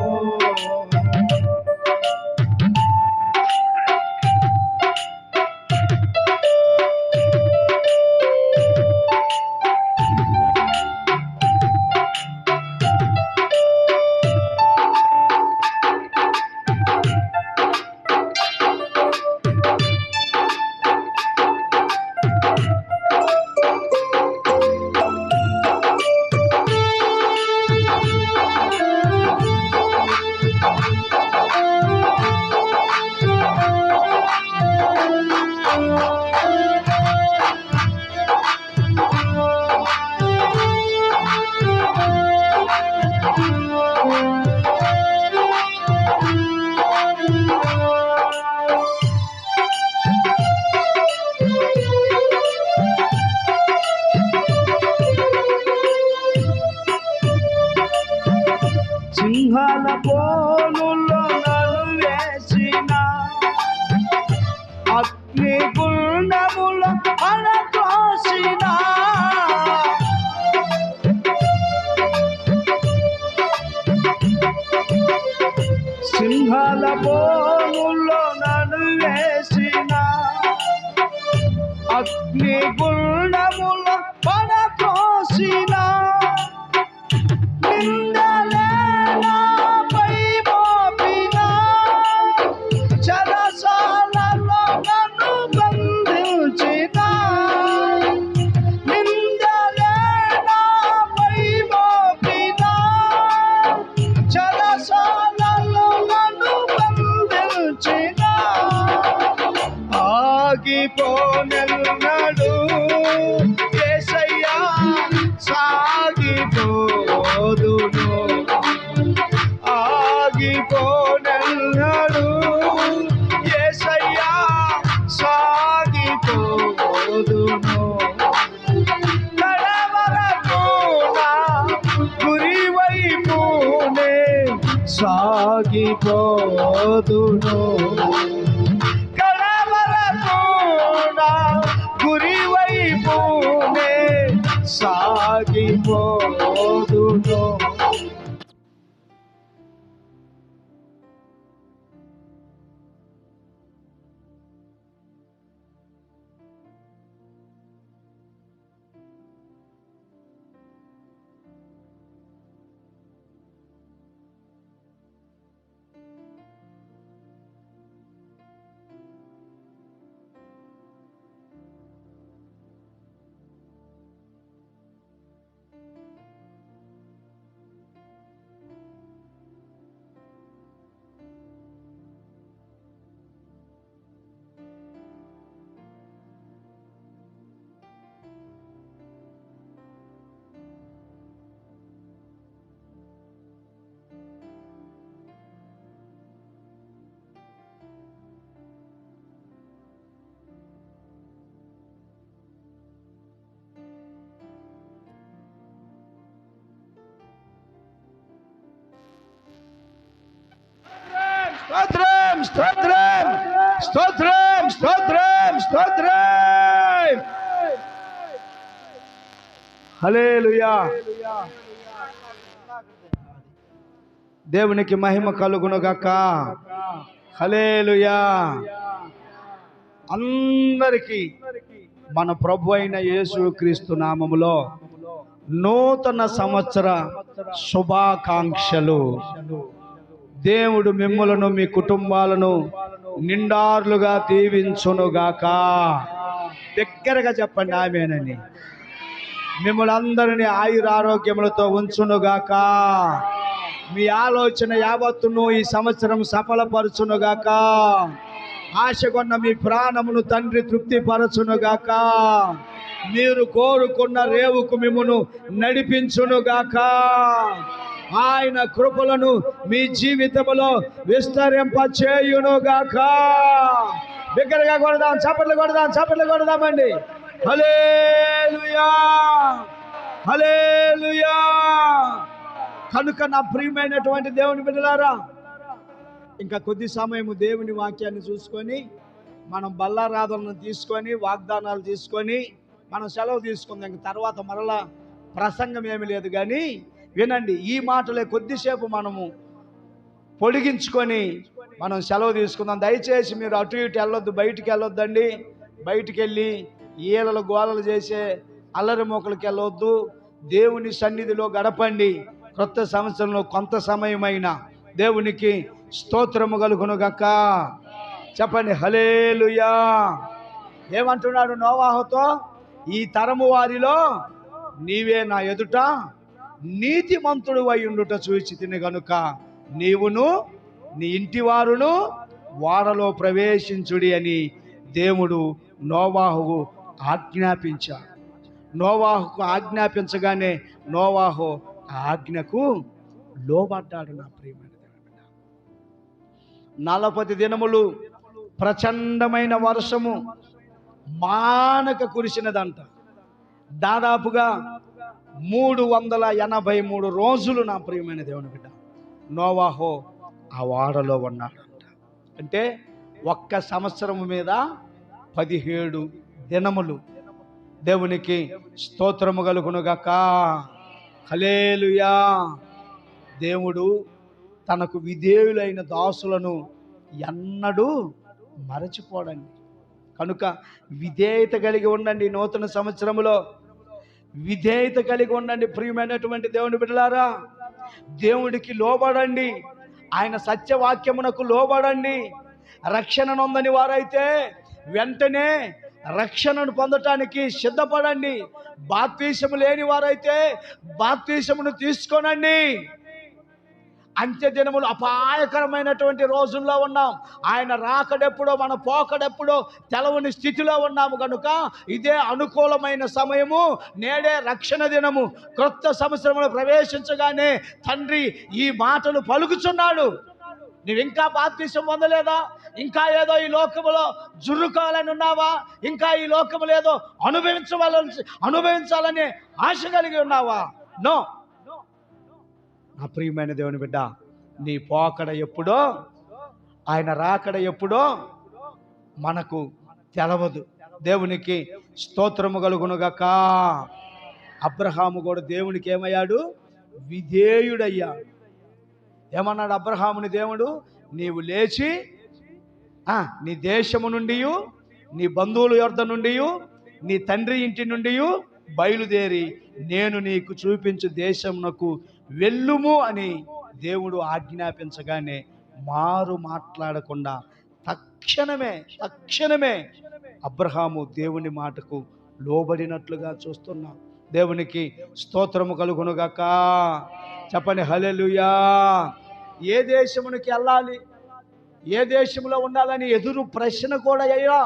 సింహాల పోలులో నలువేసిన అగ్ని గుండముల పడతోసిన సింహాల పోలులో నలువేసిన అగ్ని గుండముల పడతోసిన ఆగిపోనెన్నడు యేసయ్యా సాగిపోదును. ఆగిపోనెన్నడు యేసయ్యా సాగిపోదును. కడవరకు నా గురి వైపునే సాగిపోదును. గురి వైపునే సాగిపోదును. స్తోత్రం స్తోత్రం స్తోత్రం స్తోత్రం స్తోత్రం. హల్లెలూయా. దేవునికి మహిమ కలుగును గాక. హల్లెలూయా. అందరికీ మన ప్రభు అయిన యేసుక్రీస్తు నామములో నూతన సంవత్సర శుభాకాంక్షలు. దేవుడు మిమ్మలను మీ కుటుంబాలను నిండార్లుగా దీవించునుగాక. దగ్గరగా చెప్పండి ఆమేనని. మిమ్మల్ని అందరినీ ఆయురారోగ్యములతో ఉంచునుగాక. మీ ఆలోచన యావత్తును ఈ సంవత్సరం సఫలపరచునుగాక. ఆశగొన్న మీ ప్రాణమును తండ్రి తృప్తిపరచునుగాక. మీరు కోరుకున్న రేవుకు మిమ్మును నడిపించునుగాక. ఆయన కృపలను మీ జీవితంలో విస్తరింపచేయునుగాక. దగ్గరగా కొడదాం, చప్పట్లు కొడదాం, చప్పట్లు కొడదామండి. హల్లెలూయా, హల్లెలూయా. కనుక నా ప్రియమైనటువంటి దేవుని బిడ్డలారా, ఇంకా కొద్ది సమయము దేవుని వాక్యాన్ని చూసుకొని మనం బల్లారాధనను తీసుకొని వాగ్దానాలు తీసుకొని మనం సెలవు తీసుకుందాం. ఇంక తర్వాత మరలా ప్రసంగం ఏమి లేదు, కానీ వినండి ఈ మాటలే కొద్దిసేపు మనము పొడిగించుకొని మనం సెలవు తీసుకుందాం. దయచేసి మీరు అటు ఇటు వెళ్ళొద్దు, బయటికి వెళ్ళొద్దండి. బయటికి వెళ్ళి ఈలలు గోలలు చేసే అల్లరి మొక్కలకి వెళ్ళొద్దు. దేవుని సన్నిధిలో గడపండి. క్రొత్త సంవత్సరంలో కొంత సమయమైనా దేవునికి స్తోత్రము కలుగును గాక. చెప్పండి హల్లెలూయా. ఏమంటున్నాడు నోవాహుతో? ఈ తరము వారిలో నీవే నా ఎదుట నీతిమంతుడు అయి ఉండుట చూచితిని గనుక నీవును నీ ఇంటి వారును వాడలో ప్రవేశించుడి అని దేవుడు నోవాహుకు ఆజ్ఞాపించాడు. నోవాహుకు ఆజ్ఞాపించగానే నోవాహు ఆజ్ఞకు లోబడ్డాడు. నా ప్రియమైన 40 దినములు ప్రచండమైన వర్షము మానక కురిసినదంట. దాదాపుగా 383 రోజులు నా ప్రియమైన దేవుని బిడ్డ నోవాహు ఆ వాడలో ఉన్నాడంట. అంటే ఒక్క సంవత్సరము మీద 17 దినములు. దేవునికి స్తోత్రము కలుగునుగాక. హల్లెలూయా. దేవుడు తనకు విధేయులైన దాసులను ఎన్నడూ మరచిపోడండి. కనుక విధేయత కలిగి ఉండండి. నూతన సంవత్సరములో విధేయత కలిగి ఉండండి. ప్రియమైనటువంటి దేవుని బిడ్డలారా, దేవుడికి లోబడండి. ఆయన సత్యవాక్యమునకు లోబడండి. రక్షణ నొందని వారైతే వెంటనే రక్షణను పొందటానికి సిద్ధపడండి. బాప్తీసము లేని వారైతే బాప్తీసమును తీసుకోనండి. అంత్య దినములు అపాయకరమైనటువంటి రోజుల్లో ఉన్నాం. ఆయన రాకడెప్పుడో మన పోకడెప్పుడో తెలవని స్థితిలో ఉన్నాము. కనుక ఇదే అనుకూలమైన సమయము. నేడే రక్షణ దినము. క్రొత్త సంవత్సరంలో ప్రవేశించగానే తండ్రి ఈ మాటలు పలుకుచున్నాడు. నువ్వు ఇంకా బాప్తీసం పొందలేదా? ఇంకా ఏదో ఈ లోకములో జుర్రుకోవాలని ఉన్నావా? ఇంకా ఈ లోకములో ఏదో అనుభవించాలని ఆశ కలిగి ఉన్నావా? నో. నా ప్రియమైన దేవుని బిడ్డ, నీ పోకడ ఎప్పుడో, ఆయన రాకడ ఎప్పుడో మనకు తెలవదు. దేవునికి స్తోత్రము కలుగునుగాక. అబ్రహాము కూడా దేవునికి ఏమయ్యాడు? విధేయుడయ్యాడు. ఏమన్నాడు అబ్రహాముని దేవుడు? నీవు లేచి నీ దేశము నుండి, నీ బంధువుల యొద్ద నుండి, నీ తండ్రి ఇంటి నుండి బయలుదేరి నేను నీకు చూపించు దేశమునకు వెళ్ళుము అని దేవుడు ఆజ్ఞాపించగానే మారు మాట్లాడకుండా తక్షణమే అబ్రహాము దేవుని మాటకు లోబడినట్లుగా చూస్తున్నాం. దేవునికి స్తోత్రము కలుగునుగాక. చెప్పండి హల్లెలూయా. ఏ దేశమునికి వెళ్ళాలి, ఏ దేశంలో ఉండాలని ఎదురు ప్రశ్న కూడా అయ్యా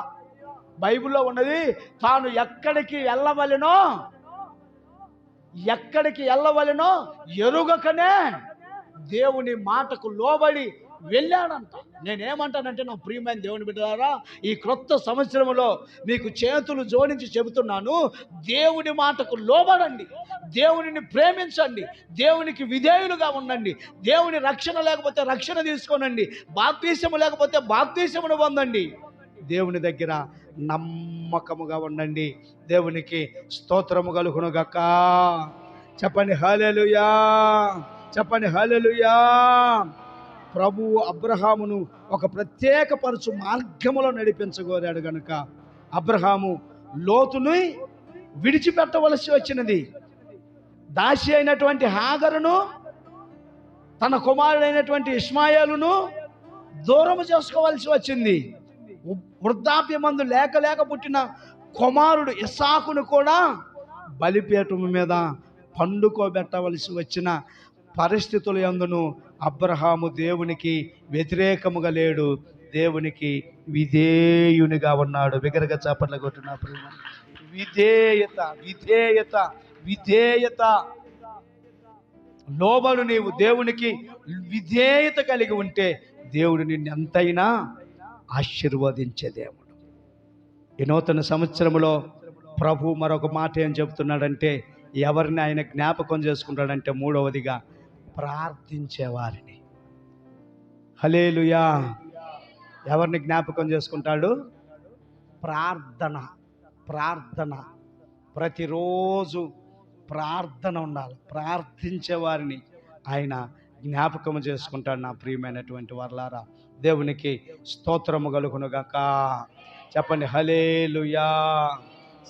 బైబిల్లో ఉన్నది. తాను ఎక్కడికి వెళ్ళవలెనో ఎరుగకనే దేవుని మాటకు లోబడి వెళ్ళాడంట. నేనేమంటానంటే నా ప్రియమైన దేవుని బిడ్డలారా, ఈ క్రొత్త సంవత్సరంలో మీకు చేతులు జోడించి చెబుతున్నాను, దేవుని మాటకు లోబడండి. దేవునిని ప్రేమించండి. దేవునికి విధేయులుగా ఉండండి. దేవుని రక్షణ లేకపోతే రక్షణ తీసుకోనండి. బాప్తీసము లేకపోతే బాప్తీసమును పొందండి. దేవుని దగ్గర నమ్మకముగా ఉండండి. దేవునికి స్తోత్రము కలుగునుగాక. చెప్పండి హల్లెలూయా. చెప్పండి హల్లెలూయా. ప్రభువు అబ్రహామును ఒక ప్రత్యేకపరచు మార్గములో నడిపించగోరాడు గనుక అబ్రహాము లోతుని విడిచిపెట్టవలసి వచ్చినది. దాసి అయినటువంటి హాగరును, తన కుమారుడైనటువంటి ఇష్మాయేలును దూరము చేసుకోవాల్సి వచ్చింది. వృద్ధాప్యమందు లేక పుట్టిన కుమారుడు ఇస్సాకును కూడా బలిపీఠము మీద పండుకోబెట్టవలసి వచ్చిన పరిస్థితుల యందును అబ్రహాము దేవునికి వ్యతిరేకముగా లేడు, దేవునికి విధేయునిగా ఉన్నాడు. బిగ్గరగా చప్పట్లు కొట్టిన ప్రేమ. విధేయత విధేయత విధేయత. లోబడు. నీవు దేవునికి విధేయత కలిగి ఉంటే దేవుడు నిన్ను ఎంతైనా ఆశీర్వదించే దేవుడు. ఈ నూతన సంవత్సరంలో ప్రభు మరొక మాట ఏం చెబుతున్నాడంటే, ఎవరిని ఆయన జ్ఞాపకం చేసుకుంటాడంటే, మూడవదిగా ప్రార్థించేవారిని. హల్లెలూయా. ఎవరిని జ్ఞాపకం చేసుకుంటాడు? ప్రార్థన. ప్రతిరోజు ప్రార్థన ఉండాలి. ప్రార్థించే వారిని ఆయన జ్ఞాపకం చేసుకుంటాడు. నా ప్రియమైనటువంటి వర్లారా, దేవునికి స్తోత్రము కలుగును గాక. చెప్పండి హల్లెలూయా,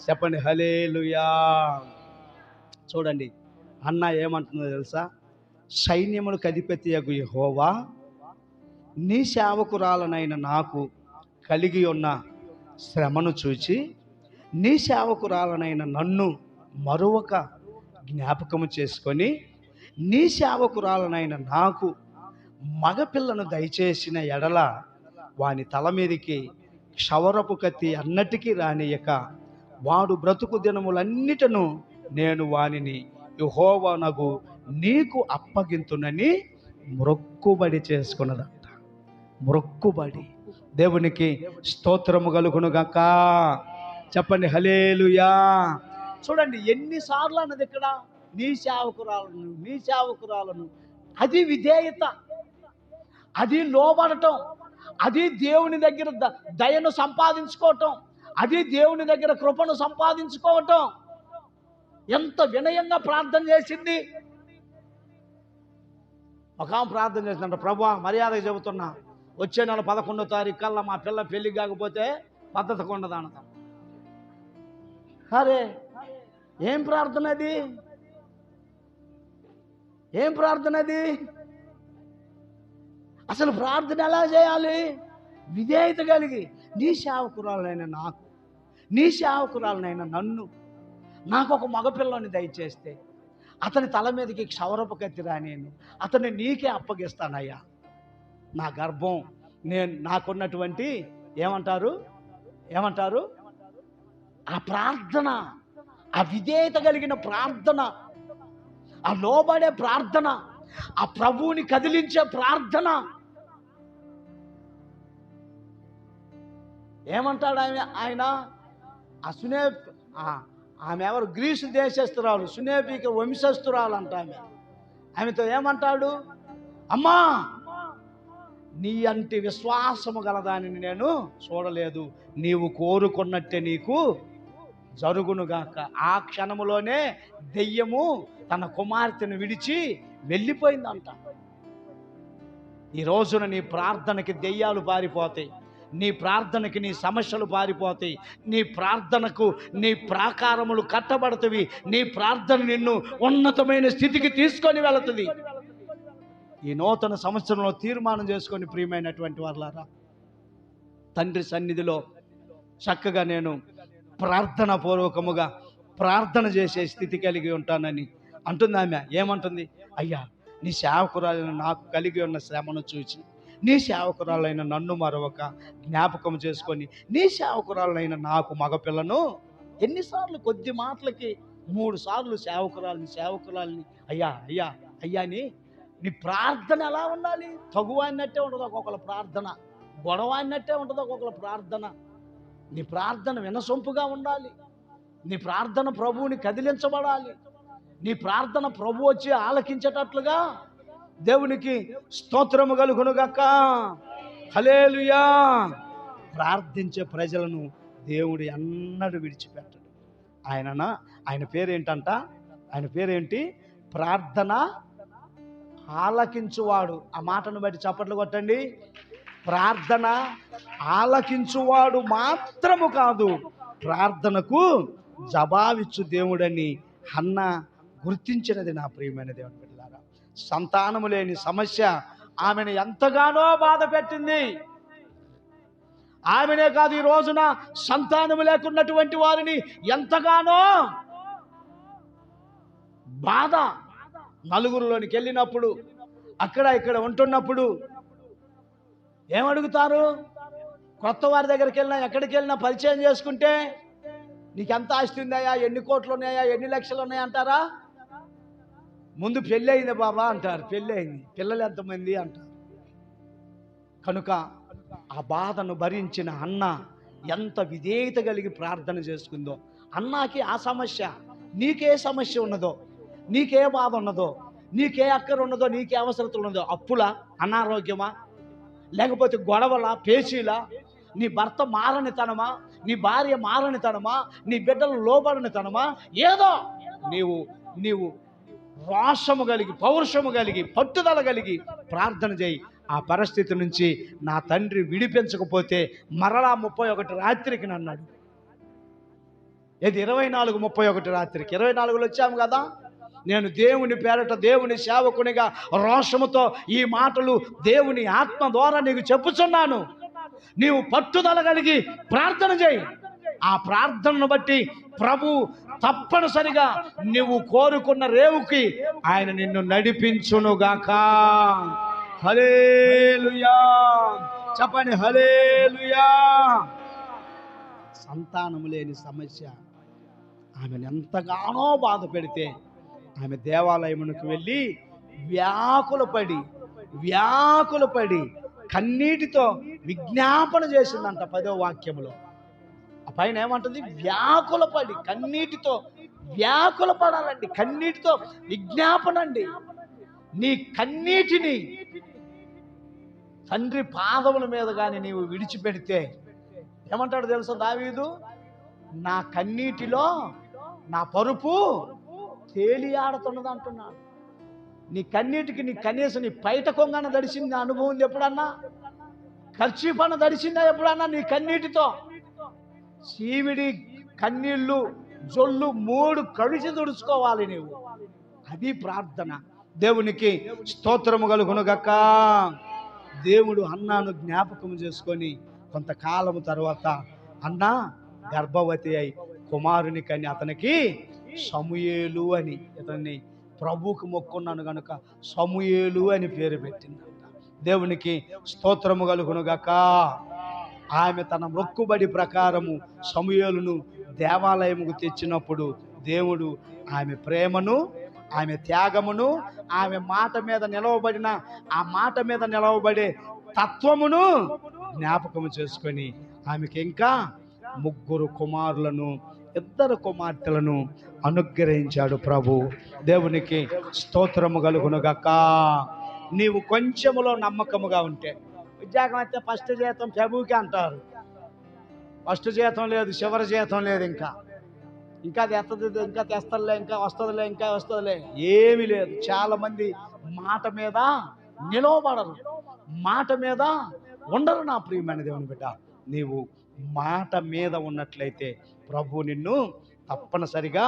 చెప్పండి హల్లెలూయా. చూడండి అన్న ఏమంటుందో తెలుసా? సైన్యములకు అధిపతియగు యెహోవా, నీ సేవకురాలనైన నాకు కలిగి ఉన్న శ్రమను చూచి నీ సేవకురాలనైన నన్ను మరొక జ్ఞాపకము చేసుకొని నీ సేవకురాలనైన నాకు మగపిల్లను దయచేసిన ఎడల వాని తల మీదకి క్షవరపు కత్తి అన్నటికీ రానియక వాడు బ్రతుకు దినములన్నిటను నేను వానిని యెహోవానగు నీకు అప్పగింతునని మ్రొక్కుబడి చేసుకున్నదంట. మ్రొక్కుబడి. దేవునికి స్తోత్రము కలుగును గాక. చెప్పండి హల్లెలూయా. చూడండి ఎన్నిసార్లు అన్నది ఇక్కడ, నీ సేవకురాలను, నీ సేవకురాలను. అది విధేయత, అది లోబడటం, అది దేవుని దగ్గర దయను సంపాదించుకోవటం, అది దేవుని దగ్గర కృపను సంపాదించుకోవటం. ఎంత వినయంగా ప్రార్థన చేసింది. ఒక ఆమె ప్రార్థన చేసిందంట, ప్రభువా మర్యాదగా చెబుతున్నా, వచ్చే నెల 11వ తారీఖు కల్లా మా పిల్ల పెళ్లి కాకపోతే పద్ధతి కొండదానతాం. అరే ఏం ప్రార్థన అది? ఏం ప్రార్థన అది? అసలు ప్రార్థన ఎలా చేయాలి? విధేయత కలిగి, నీ సేవకురాలనైన నాకు, నీ సేవకురాలనైన నన్ను, నాకు ఒక మగపిల్లని దయచేస్తే అతని తల మీదకి క్షవరపు కత్తి రానేను, అతన్ని నీకే అప్పగిస్తానయ్యా. నా గర్భం, నాకున్నటువంటి ఏమంటారు ఆ ప్రార్థన, ఆ విధేయత కలిగిన ప్రార్థన, ఆ లోబడే ప్రార్థన, ఆ ప్రభువుని కదిలించే ప్రార్థన. ఏమంటాడు ఆయన ఆమె ఎవరు? గ్రీసు దేశస్తురాలు, సునేపిక వంశస్థురాలు అంట ఆమెతో ఏమంటాడు? అమ్మా, నీ అంటి విశ్వాసము గలదానిని నేను చూడలేదు, నీవు కోరుకున్నట్టే నీకు జరుగునుగాక. ఆ క్షణములోనే దెయ్యము తన కుమార్తెను విడిచి వెళ్ళిపోయిందంట. ఈ రోజున నీ ప్రార్థనకి దెయ్యాలు పారిపోతాయి, నీ ప్రార్థనకి నీ సమస్యలు పారిపోతాయి, నీ ప్రార్థనకు నీ ప్రాకారములు కట్టబడుతుంది, నీ ప్రార్థన నిన్ను ఉన్నతమైన స్థితికి తీసుకొని వెళుతుంది. ఈ నూతన సంవత్సరంలో తీర్మానం చేసుకొని ప్రియమైనటువంటి వారులారా, తండ్రి సన్నిధిలో చక్కగా నేను ప్రార్థన పూర్వకముగా ప్రార్థన చేసే స్థితి కలిగి ఉంటానని అంటుంది ఆమె. ఏమంటుంది? అయ్యా, నీ సేవకురాలైన నాకు కలిగి ఉన్న శ్రమను చూచి నీ సేవకురాలైన నన్ను మరొక జ్ఞాపకం చేసుకొని నీ సేవకురాలైన నాకు మగపిల్లను. ఎన్నిసార్లు? కొద్ది మాటలకి 3 సార్లు సేవకురాలని అయ్యా అయ్యా అయ్యా అని. నీ ప్రార్థన ఎలా ఉండాలి? తగువన్నట్టే ఉండదు ఒక్కొక్కల ప్రార్థన, గొడవ అన్నట్టే ఉండదు ఒక్కొక్కల ప్రార్థన. నీ ప్రార్థన వినసొంపుగా ఉండాలి, నీ ప్రార్థన ప్రభువుని కదిలించబడాలి, నీ ప్రార్థన ప్రభు వచ్చి ఆలకించేటట్లుగా. దేవునికి స్తోత్రము కలుగునుగాక. హల్లెలూయా. ప్రార్థించే ప్రజలను దేవుడు ఎన్నడూ విడిచిపెట్టడు. ఆయన పేరేంటంట? ఆయన పేరేంటి? ప్రార్థన ఆలకించువాడు. ఆ మాటను బట్టి చప్పట్లు కొట్టండి. ప్రార్థన ఆలకించువాడు మాత్రము కాదు, ప్రార్థనకు జవాబిచ్చు దేవుడని హన్న గుర్తించినది. నా ప్రియమైన దేవుని బిడ్డలారా, సంతానము లేని సమస్య ఆమెను ఎంతగానో బాధ పెట్టింది. ఆమెనే కాదు, ఈ రోజున సంతానము లేకున్నటువంటి వారిని ఎంతగానో బాధ. నలుగురిలోనికి వెళ్ళినప్పుడు, అక్కడ ఇక్కడ ఉంటున్నప్పుడు ఏమడుగుతారు? కొత్త వారి దగ్గరికి వెళ్ళినా, ఎక్కడికి వెళ్ళినా పరిచయం చేసుకుంటే నీకు ఎంత ఆస్తి ఉన్నాయా, ఎన్ని కోట్లు ఉన్నాయా, ఎన్ని లక్షలు ఉన్నాయా అంటారా? ముందు పెళ్ళి అయింది బాబా అంటారు, పెళ్ళి అయింది, పిల్లలు ఎంతమంది అంటారు. కనుక ఆ బాధను భరించిన అన్న ఎంత విధేయత కలిగి ప్రార్థన చేసుకుందో. అన్నాకి ఆ సమస్య, నీకే సమస్య ఉన్నదో, నీకే బాధ ఉన్నదో, నీకే అక్కర ఉన్నదో, నీకే అవసరతలు ఉన్నదో, అప్పులా, అనారోగ్యమా, లేకపోతే గొడవలా, పేచీలా, నీ భర్త మారనితనమా, నీ భార్య మారనితనమా, నీ బిడ్డలు లోబడనితనమా, ఏదో నీవు నీవు రోషము కలిగి, పౌరుషము కలిగి, పట్టుదల కలిగి ప్రార్థన చేయి. ఆ పరిస్థితి నుంచి నా తండ్రి విడిపించకపోతే మరలా 31 రాత్రికి నన్నాడు. ఇది 24-31 రాత్రికి. 24లో వచ్చాము కదా. నేను దేవుని పేరట దేవుని సేవకునిగా రోషముతో ఈ మాటలు దేవుని ఆత్మ ద్వారా నీకు చెప్పుచున్నాను. నీవు పట్టుదల కలిగి ప్రార్థన చేయి. ఆ ప్రార్థనను బట్టి ప్రభు తప్పనిసరిగా నువ్వు కోరుకున్న రేవుకి ఆయన నిన్ను నడిపించునుగాక. హల్లెలూయా చెప్పండి, హల్లెలూయా. సంతానము లేని సమస్య ఆమెను ఎంతగానో బాధ పెడితే ఆమె దేవాలయమునకు వెళ్ళి వ్యాకులపడి కన్నీటితో విజ్ఞాపన చేసిందంట. 10వ వాక్యములో ఆ పైన ఏమంటుంది? వ్యాకులపడి, కన్నీటితో వ్యాకులపడాలండి, కన్నీటితో విజ్ఞాపన అండి. నీ కన్నీటిని తండ్రి పాదముల మీద కానీ నీవు విడిచిపెడితే ఏమంటాడు తెలుసా దావీదు? నా కన్నీటిలో నా పరుపు తేలియాడుతున్నది అంటున్నాడు. నీ కన్నీటికి నీ కనీసం నీ పైట కొంగన దడిసింది అనుభవం ఉంది ఎప్పుడన్నా? కర్చీఫన్న దడిసిందా ఎప్పుడన్నా నీ కన్నీటితో? చీవిడి, కన్నీళ్ళు, జొల్లు 3 కలిసి తుడుచుకోవాలి నీవు. అది ప్రార్థన. దేవునికి స్తోత్రము కలుగునుగాక. దేవుడు అన్నాను జ్ఞాపకం చేసుకొని కొంతకాలము తర్వాత అన్న గర్భవతి అయి కుమారుని కని అతనికి సమూయేలు అని, ఇతన్ని ప్రభువుకు మొక్కున్నాను కనుక సమూయేలు అని పేరు పెట్టిందంట. దేవునికి స్తోత్రము కలుగునుగాక. ఆమె తన మొక్కుబడి ప్రకారము సమూయేలును దేవాలయముకు తెచ్చినప్పుడు దేవుడు ఆమె ప్రేమను, ఆమె త్యాగమును, ఆమె మాట మీద నిలవబడిన ఆ మాట మీద నిలవబడే తత్వమును జ్ఞాపకము చేసుకొని ఆమెకి ఇంకా 3 కుమారులను 2 కుమార్తెలను అనుగ్రహించాడు ప్రభు. దేవునికి స్తోత్రము కలుగునుగాక. నీవు కొంచెములో నమ్మకముగా ఉంటే, ఉద్యోగం అయితే ఫస్ట్ జీతం ప్రభువుకి అంటారు. ఫస్ట్ జీతం లేదు, చివరి జీతం లేదు, ఇంకా అది ఎత్తది, ఇంకా తెస్తలే, ఇంకా వస్తుందిలే ఏమీ లేదు. చాలా మంది మాట మీద నిలవబడరు, మాట మీద ఉండరు. నా ప్రియమైన దేవుని బిడ్డ, నీవు మాట మీద ఉన్నట్లయితే ప్రభు నిన్ను తప్పనిసరిగా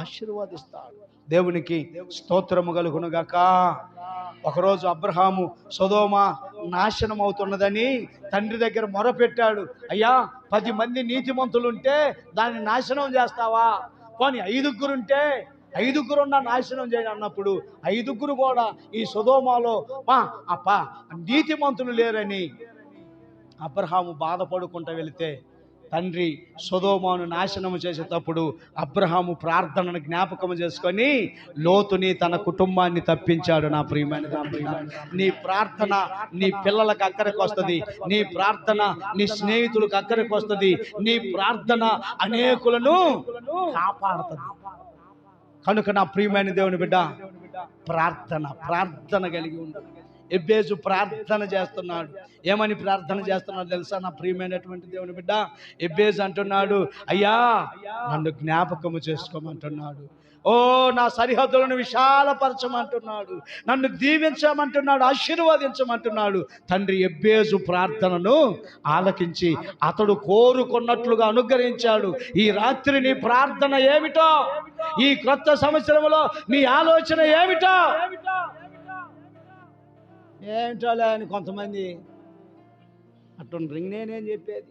ఆశీర్వదిస్తాడు. దేవునికి స్తోత్రము కలుగునుగాక. ఒకరోజు అబ్రహాము సొదొమ నాశనం అవుతున్నదని తండ్రి దగ్గర మొరపెట్టాడు. అయ్యా, 10 మంది నీతిమంతులుంటే దాన్ని నాశనం చేస్తావా? పోనీ 5 ఉంటే 5 నాశనం చేయండి అన్నప్పుడు 5 కూడా ఈ సొదొమలో నీతిమంతులు లేరని అబ్రహాము బాధపడుకుంటూ వెళితే తండ్రి సొదొమను నాశనం చేసేటప్పుడు అబ్రహాము ప్రార్థనను జ్ఞాపకం చేసుకొని లోతుని తన కుటుంబాన్ని తప్పించాడు. నా ప్రియమైన నీ ప్రార్థన నీ పిల్లలకు అక్కడికి వస్తుంది, నీ ప్రార్థన నీ స్నేహితులకు అక్కడికి వస్తుంది, నీ ప్రార్థన అనేకులను కాపాడుతుంది. కనుక నా ప్రియమైన దేవుని బిడ్డ, ప్రార్థన కలిగి ఉండాలి. ఎబ్బేజు ప్రార్థన చేస్తున్నాడు. ఏమని ప్రార్థన చేస్తున్నాడు తెలుసా నా ప్రియమైనటువంటి దేవుని బిడ్డ? ఎబ్బేజు అంటున్నాడు, అయ్యా నన్ను జ్ఞాపకము చేసుకోమంటున్నాడు. ఓ నా సరిహద్దులను విశాలపరచమంటున్నాడు, నన్ను దీవించమంటున్నాడు, ఆశీర్వదించమంటున్నాడు. తండ్రి ఎబ్బేజు ప్రార్థనను ఆలకించి అతడు కోరుకున్నట్లుగా అనుగ్రహించాడు. ఈ రాత్రి నీ ప్రార్థన ఏమిటో, ఈ క్రొత్త సంవత్సరంలో నీ ఆలోచన ఏమిటో అని కొంతమంది అట్టుండ్రు. నేనేం చెప్పేది?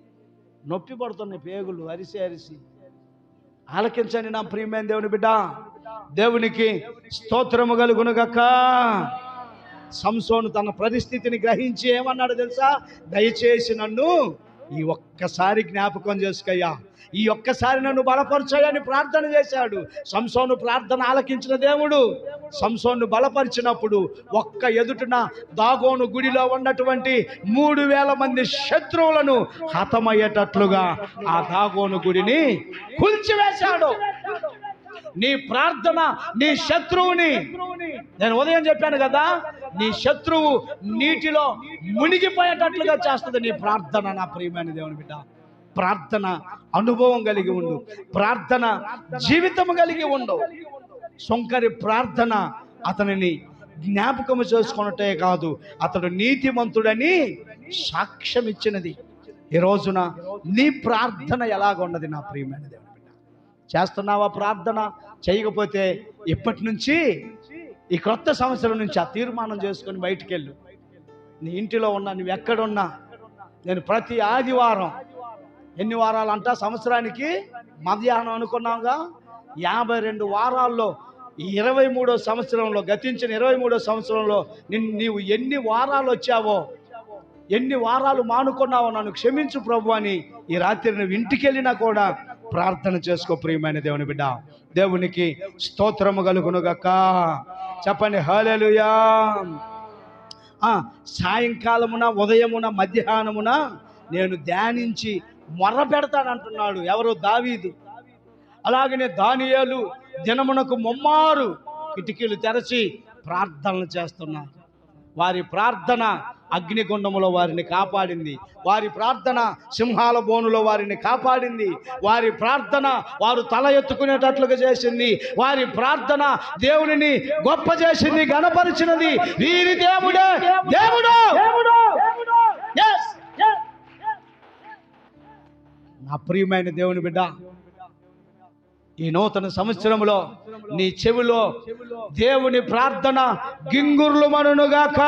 నొప్పి పడుతున్నాయి పేగులు అరిసి. ఆలకించండి నా ప్రియమైన దేవుని బిడ్డ. దేవునికి స్తోత్రము కలుగునుగాక. సంసోను తన పరిస్థితిని గ్రహించి ఏమన్నాడు తెలుసా? దయచేసి నన్ను ఈ ఒక్కసారి జ్ఞాపకం చేసుకయ్యా, ఈ ఒక్కసారి నన్ను బలపరచాయని ప్రార్థన చేశాడు. సంసోను ప్రార్థన ఆలకించిన దేవుడు సంసోను బలపరిచినప్పుడు ఒక్క ఎదుటిన దాగోను గుడిలో ఉన్నటువంటి 3000 మంది శత్రువులను హతమయ్యేటట్లుగా ఆ దాగోను గుడిని కూల్చివేశాడు. నీ ప్రార్థన నీ శత్రువుని, నేను ఉదయం చెప్పాను కదా, నీ శత్రువు నీటిలో మునిగిపోయేటట్లుగా చేస్తుంది నీ ప్రార్థన. నా ప్రియమైన దేవుని బిడ్డ, ప్రార్థన అనుభవం కలిగి ఉండు, ప్రార్థన జీవితం కలిగి ఉండు. సుంకరి ప్రార్థన అతనిని జ్ఞాపకము చేసుకున్నట్టే కాదు, అతడు నీతిమంతుడని సాక్ష్యం ఇచ్చినది. ఈ రోజున నీ ప్రార్థన ఎలాగున్నది నా ప్రియమైన దేవుని బిడ్డ? చేస్తున్నావా ప్రార్థన? చేయకపోతే ఇప్పటి నుంచి ఈ క్రొత్త సంవత్సరం నుంచి ఆ తీర్మానం చేసుకొని బయటికి వెళ్ళు. నీ ఇంటిలో ఉన్నా, నువ్వు ఎక్కడున్నా, నేను ప్రతి ఆదివారం, ఎన్ని వారాలు అంటా సంవత్సరానికి మధ్యాహ్నం అనుకున్నావుగా, 52 వారాల్లో ఈ 23వ సంవత్సరంలో, గతించిన 23వ సంవత్సరంలో నీవు ఎన్ని వారాలు వచ్చావో, ఎన్ని వారాలు మానుకున్నావో నన్ను క్షమించు ప్రభు అని ఈ రాత్రి నువ్వు ఇంటికి వెళ్ళినా కూడా ప్రార్థన చేసుకో ప్రియమైన దేవుని బిడ్డ. దేవునికి స్తోత్రము కలుగునుగాక. చెప్పండి హల్లెలూయా. సాయంకాలమున, ఉదయమున, మధ్యాహ్నమున నేను ధ్యానించి మొర్ర పెడతానంటున్నాడు. ఎవరు? దావీదు. అలాగనే దానియేలు దినమునకు ముమ్మారు కిటికీలు తెరచి ప్రార్థనలు చేస్తున్నారు. వారి ప్రార్థన అగ్నిగుండములో వారిని కాపాడింది. వారి ప్రార్థన సింహాల బోనులో వారిని కాపాడింది. వారి ప్రార్థన వారు తల ఎత్తుకునేటట్లుగా చేసింది. వారి ప్రార్థన దేవునిని గొప్ప చేసింది, గణపరిచినది. వీరి దేవుడే దేవుడు. నా ప్రియమైన దేవుని బిడ్డ, ఈ నూతన సంవత్సరంలో నీ చెవిలో దేవుని ప్రార్థన గింగుర్లు మనుగాక.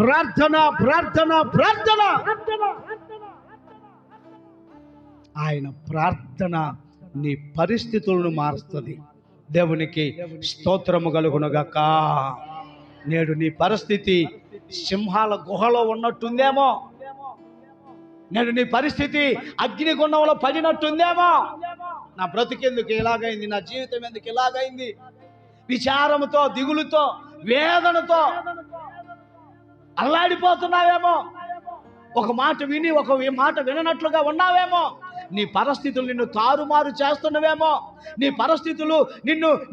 ప్రార్థన ప్రార్థన ప్రార్థన. ఆయన ప్రార్థన నీ పరిస్థితులను మారుస్తుంది. దేవునికి స్తోత్రము కలుగునుగాక. నేడు నీ పరిస్థితి సింహాల గుహలో ఉన్నట్టుందేమో, నేడు నీ పరిస్థితి అగ్నిగుండంలో పడినట్టుందేమో. నా బ్రతికెందుకు ఇలాగైంది, నా జీవితం ఎందుకు ఇలాగైంది, విచారంతో, దిగులుతో, వేదనతో అల్లాడిపోతున్నావేమో. ఒక మాట విని ఒక మాట విననట్లుగా ఉన్నావేమో. నీ పరిస్థితులు నిన్ను తారుమారు చేస్తున్నవేమో. నీ పరిస్థితులు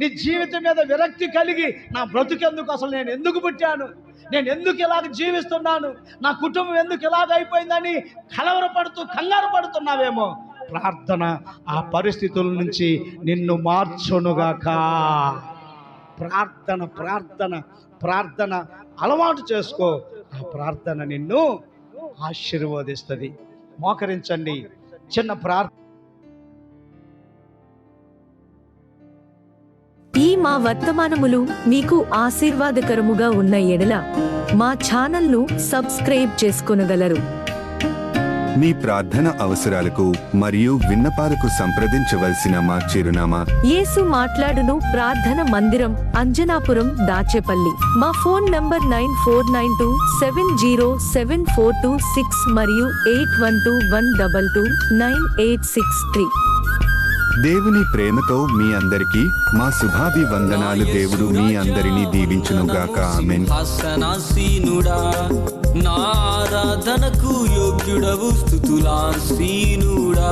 నీ జీవితం మీద విరక్తి కలిగి, నా బ్రతుకెందుకు, అసలు నేను ఎందుకు పుట్టాను, నేను ఎందుకు ఇలాగ జీవిస్తున్నాను, నా కుటుంబం ఎందుకు ఇలాగ అయిపోయిందని కలవరపడుతూ కంగారు పడుతున్నావేమో. ప్రార్థన ఆ పరిస్థితుల నుంచి నిన్ను మార్చునుగాక. ప్రార్థన ప్రార్థన ప్రార్థన అలవాటు చేసుకో. ఆ ప్రార్థన నిన్ను ఆశీర్వదిస్తుంది. మోకరించండి, చిన్న ప్రార్థన. ఈ మా వర్తమానములు మీకు ఆశీర్వాదకరముగా ఉన్న ఎడల మా ఛానల్ను సబ్స్క్రైబ్ చేసుకొనగలరు. మీ ప్రార్థన అవసరాలకు మరియు విన్నపాలకు సంప్రదించవలసిన మా చిరునామా: యేసు మాట్లాడును ప్రార్థన మందిరం, అంజనాపురం, దాచేపల్లి. మా ఫోన్ నంబర్ 9492707426 మరియు 8121229863. దేవుని ప్రేమతో మీ అందరికీ మా శుభాభివందనాలు. దేవుడు మీ అందరినీ దీవించునుగాక. ఆమేన్. సింహాసనాసీనుడా, నా ఆరాధనకు యోగ్యుడవు, స్తుతులాసీనుడా.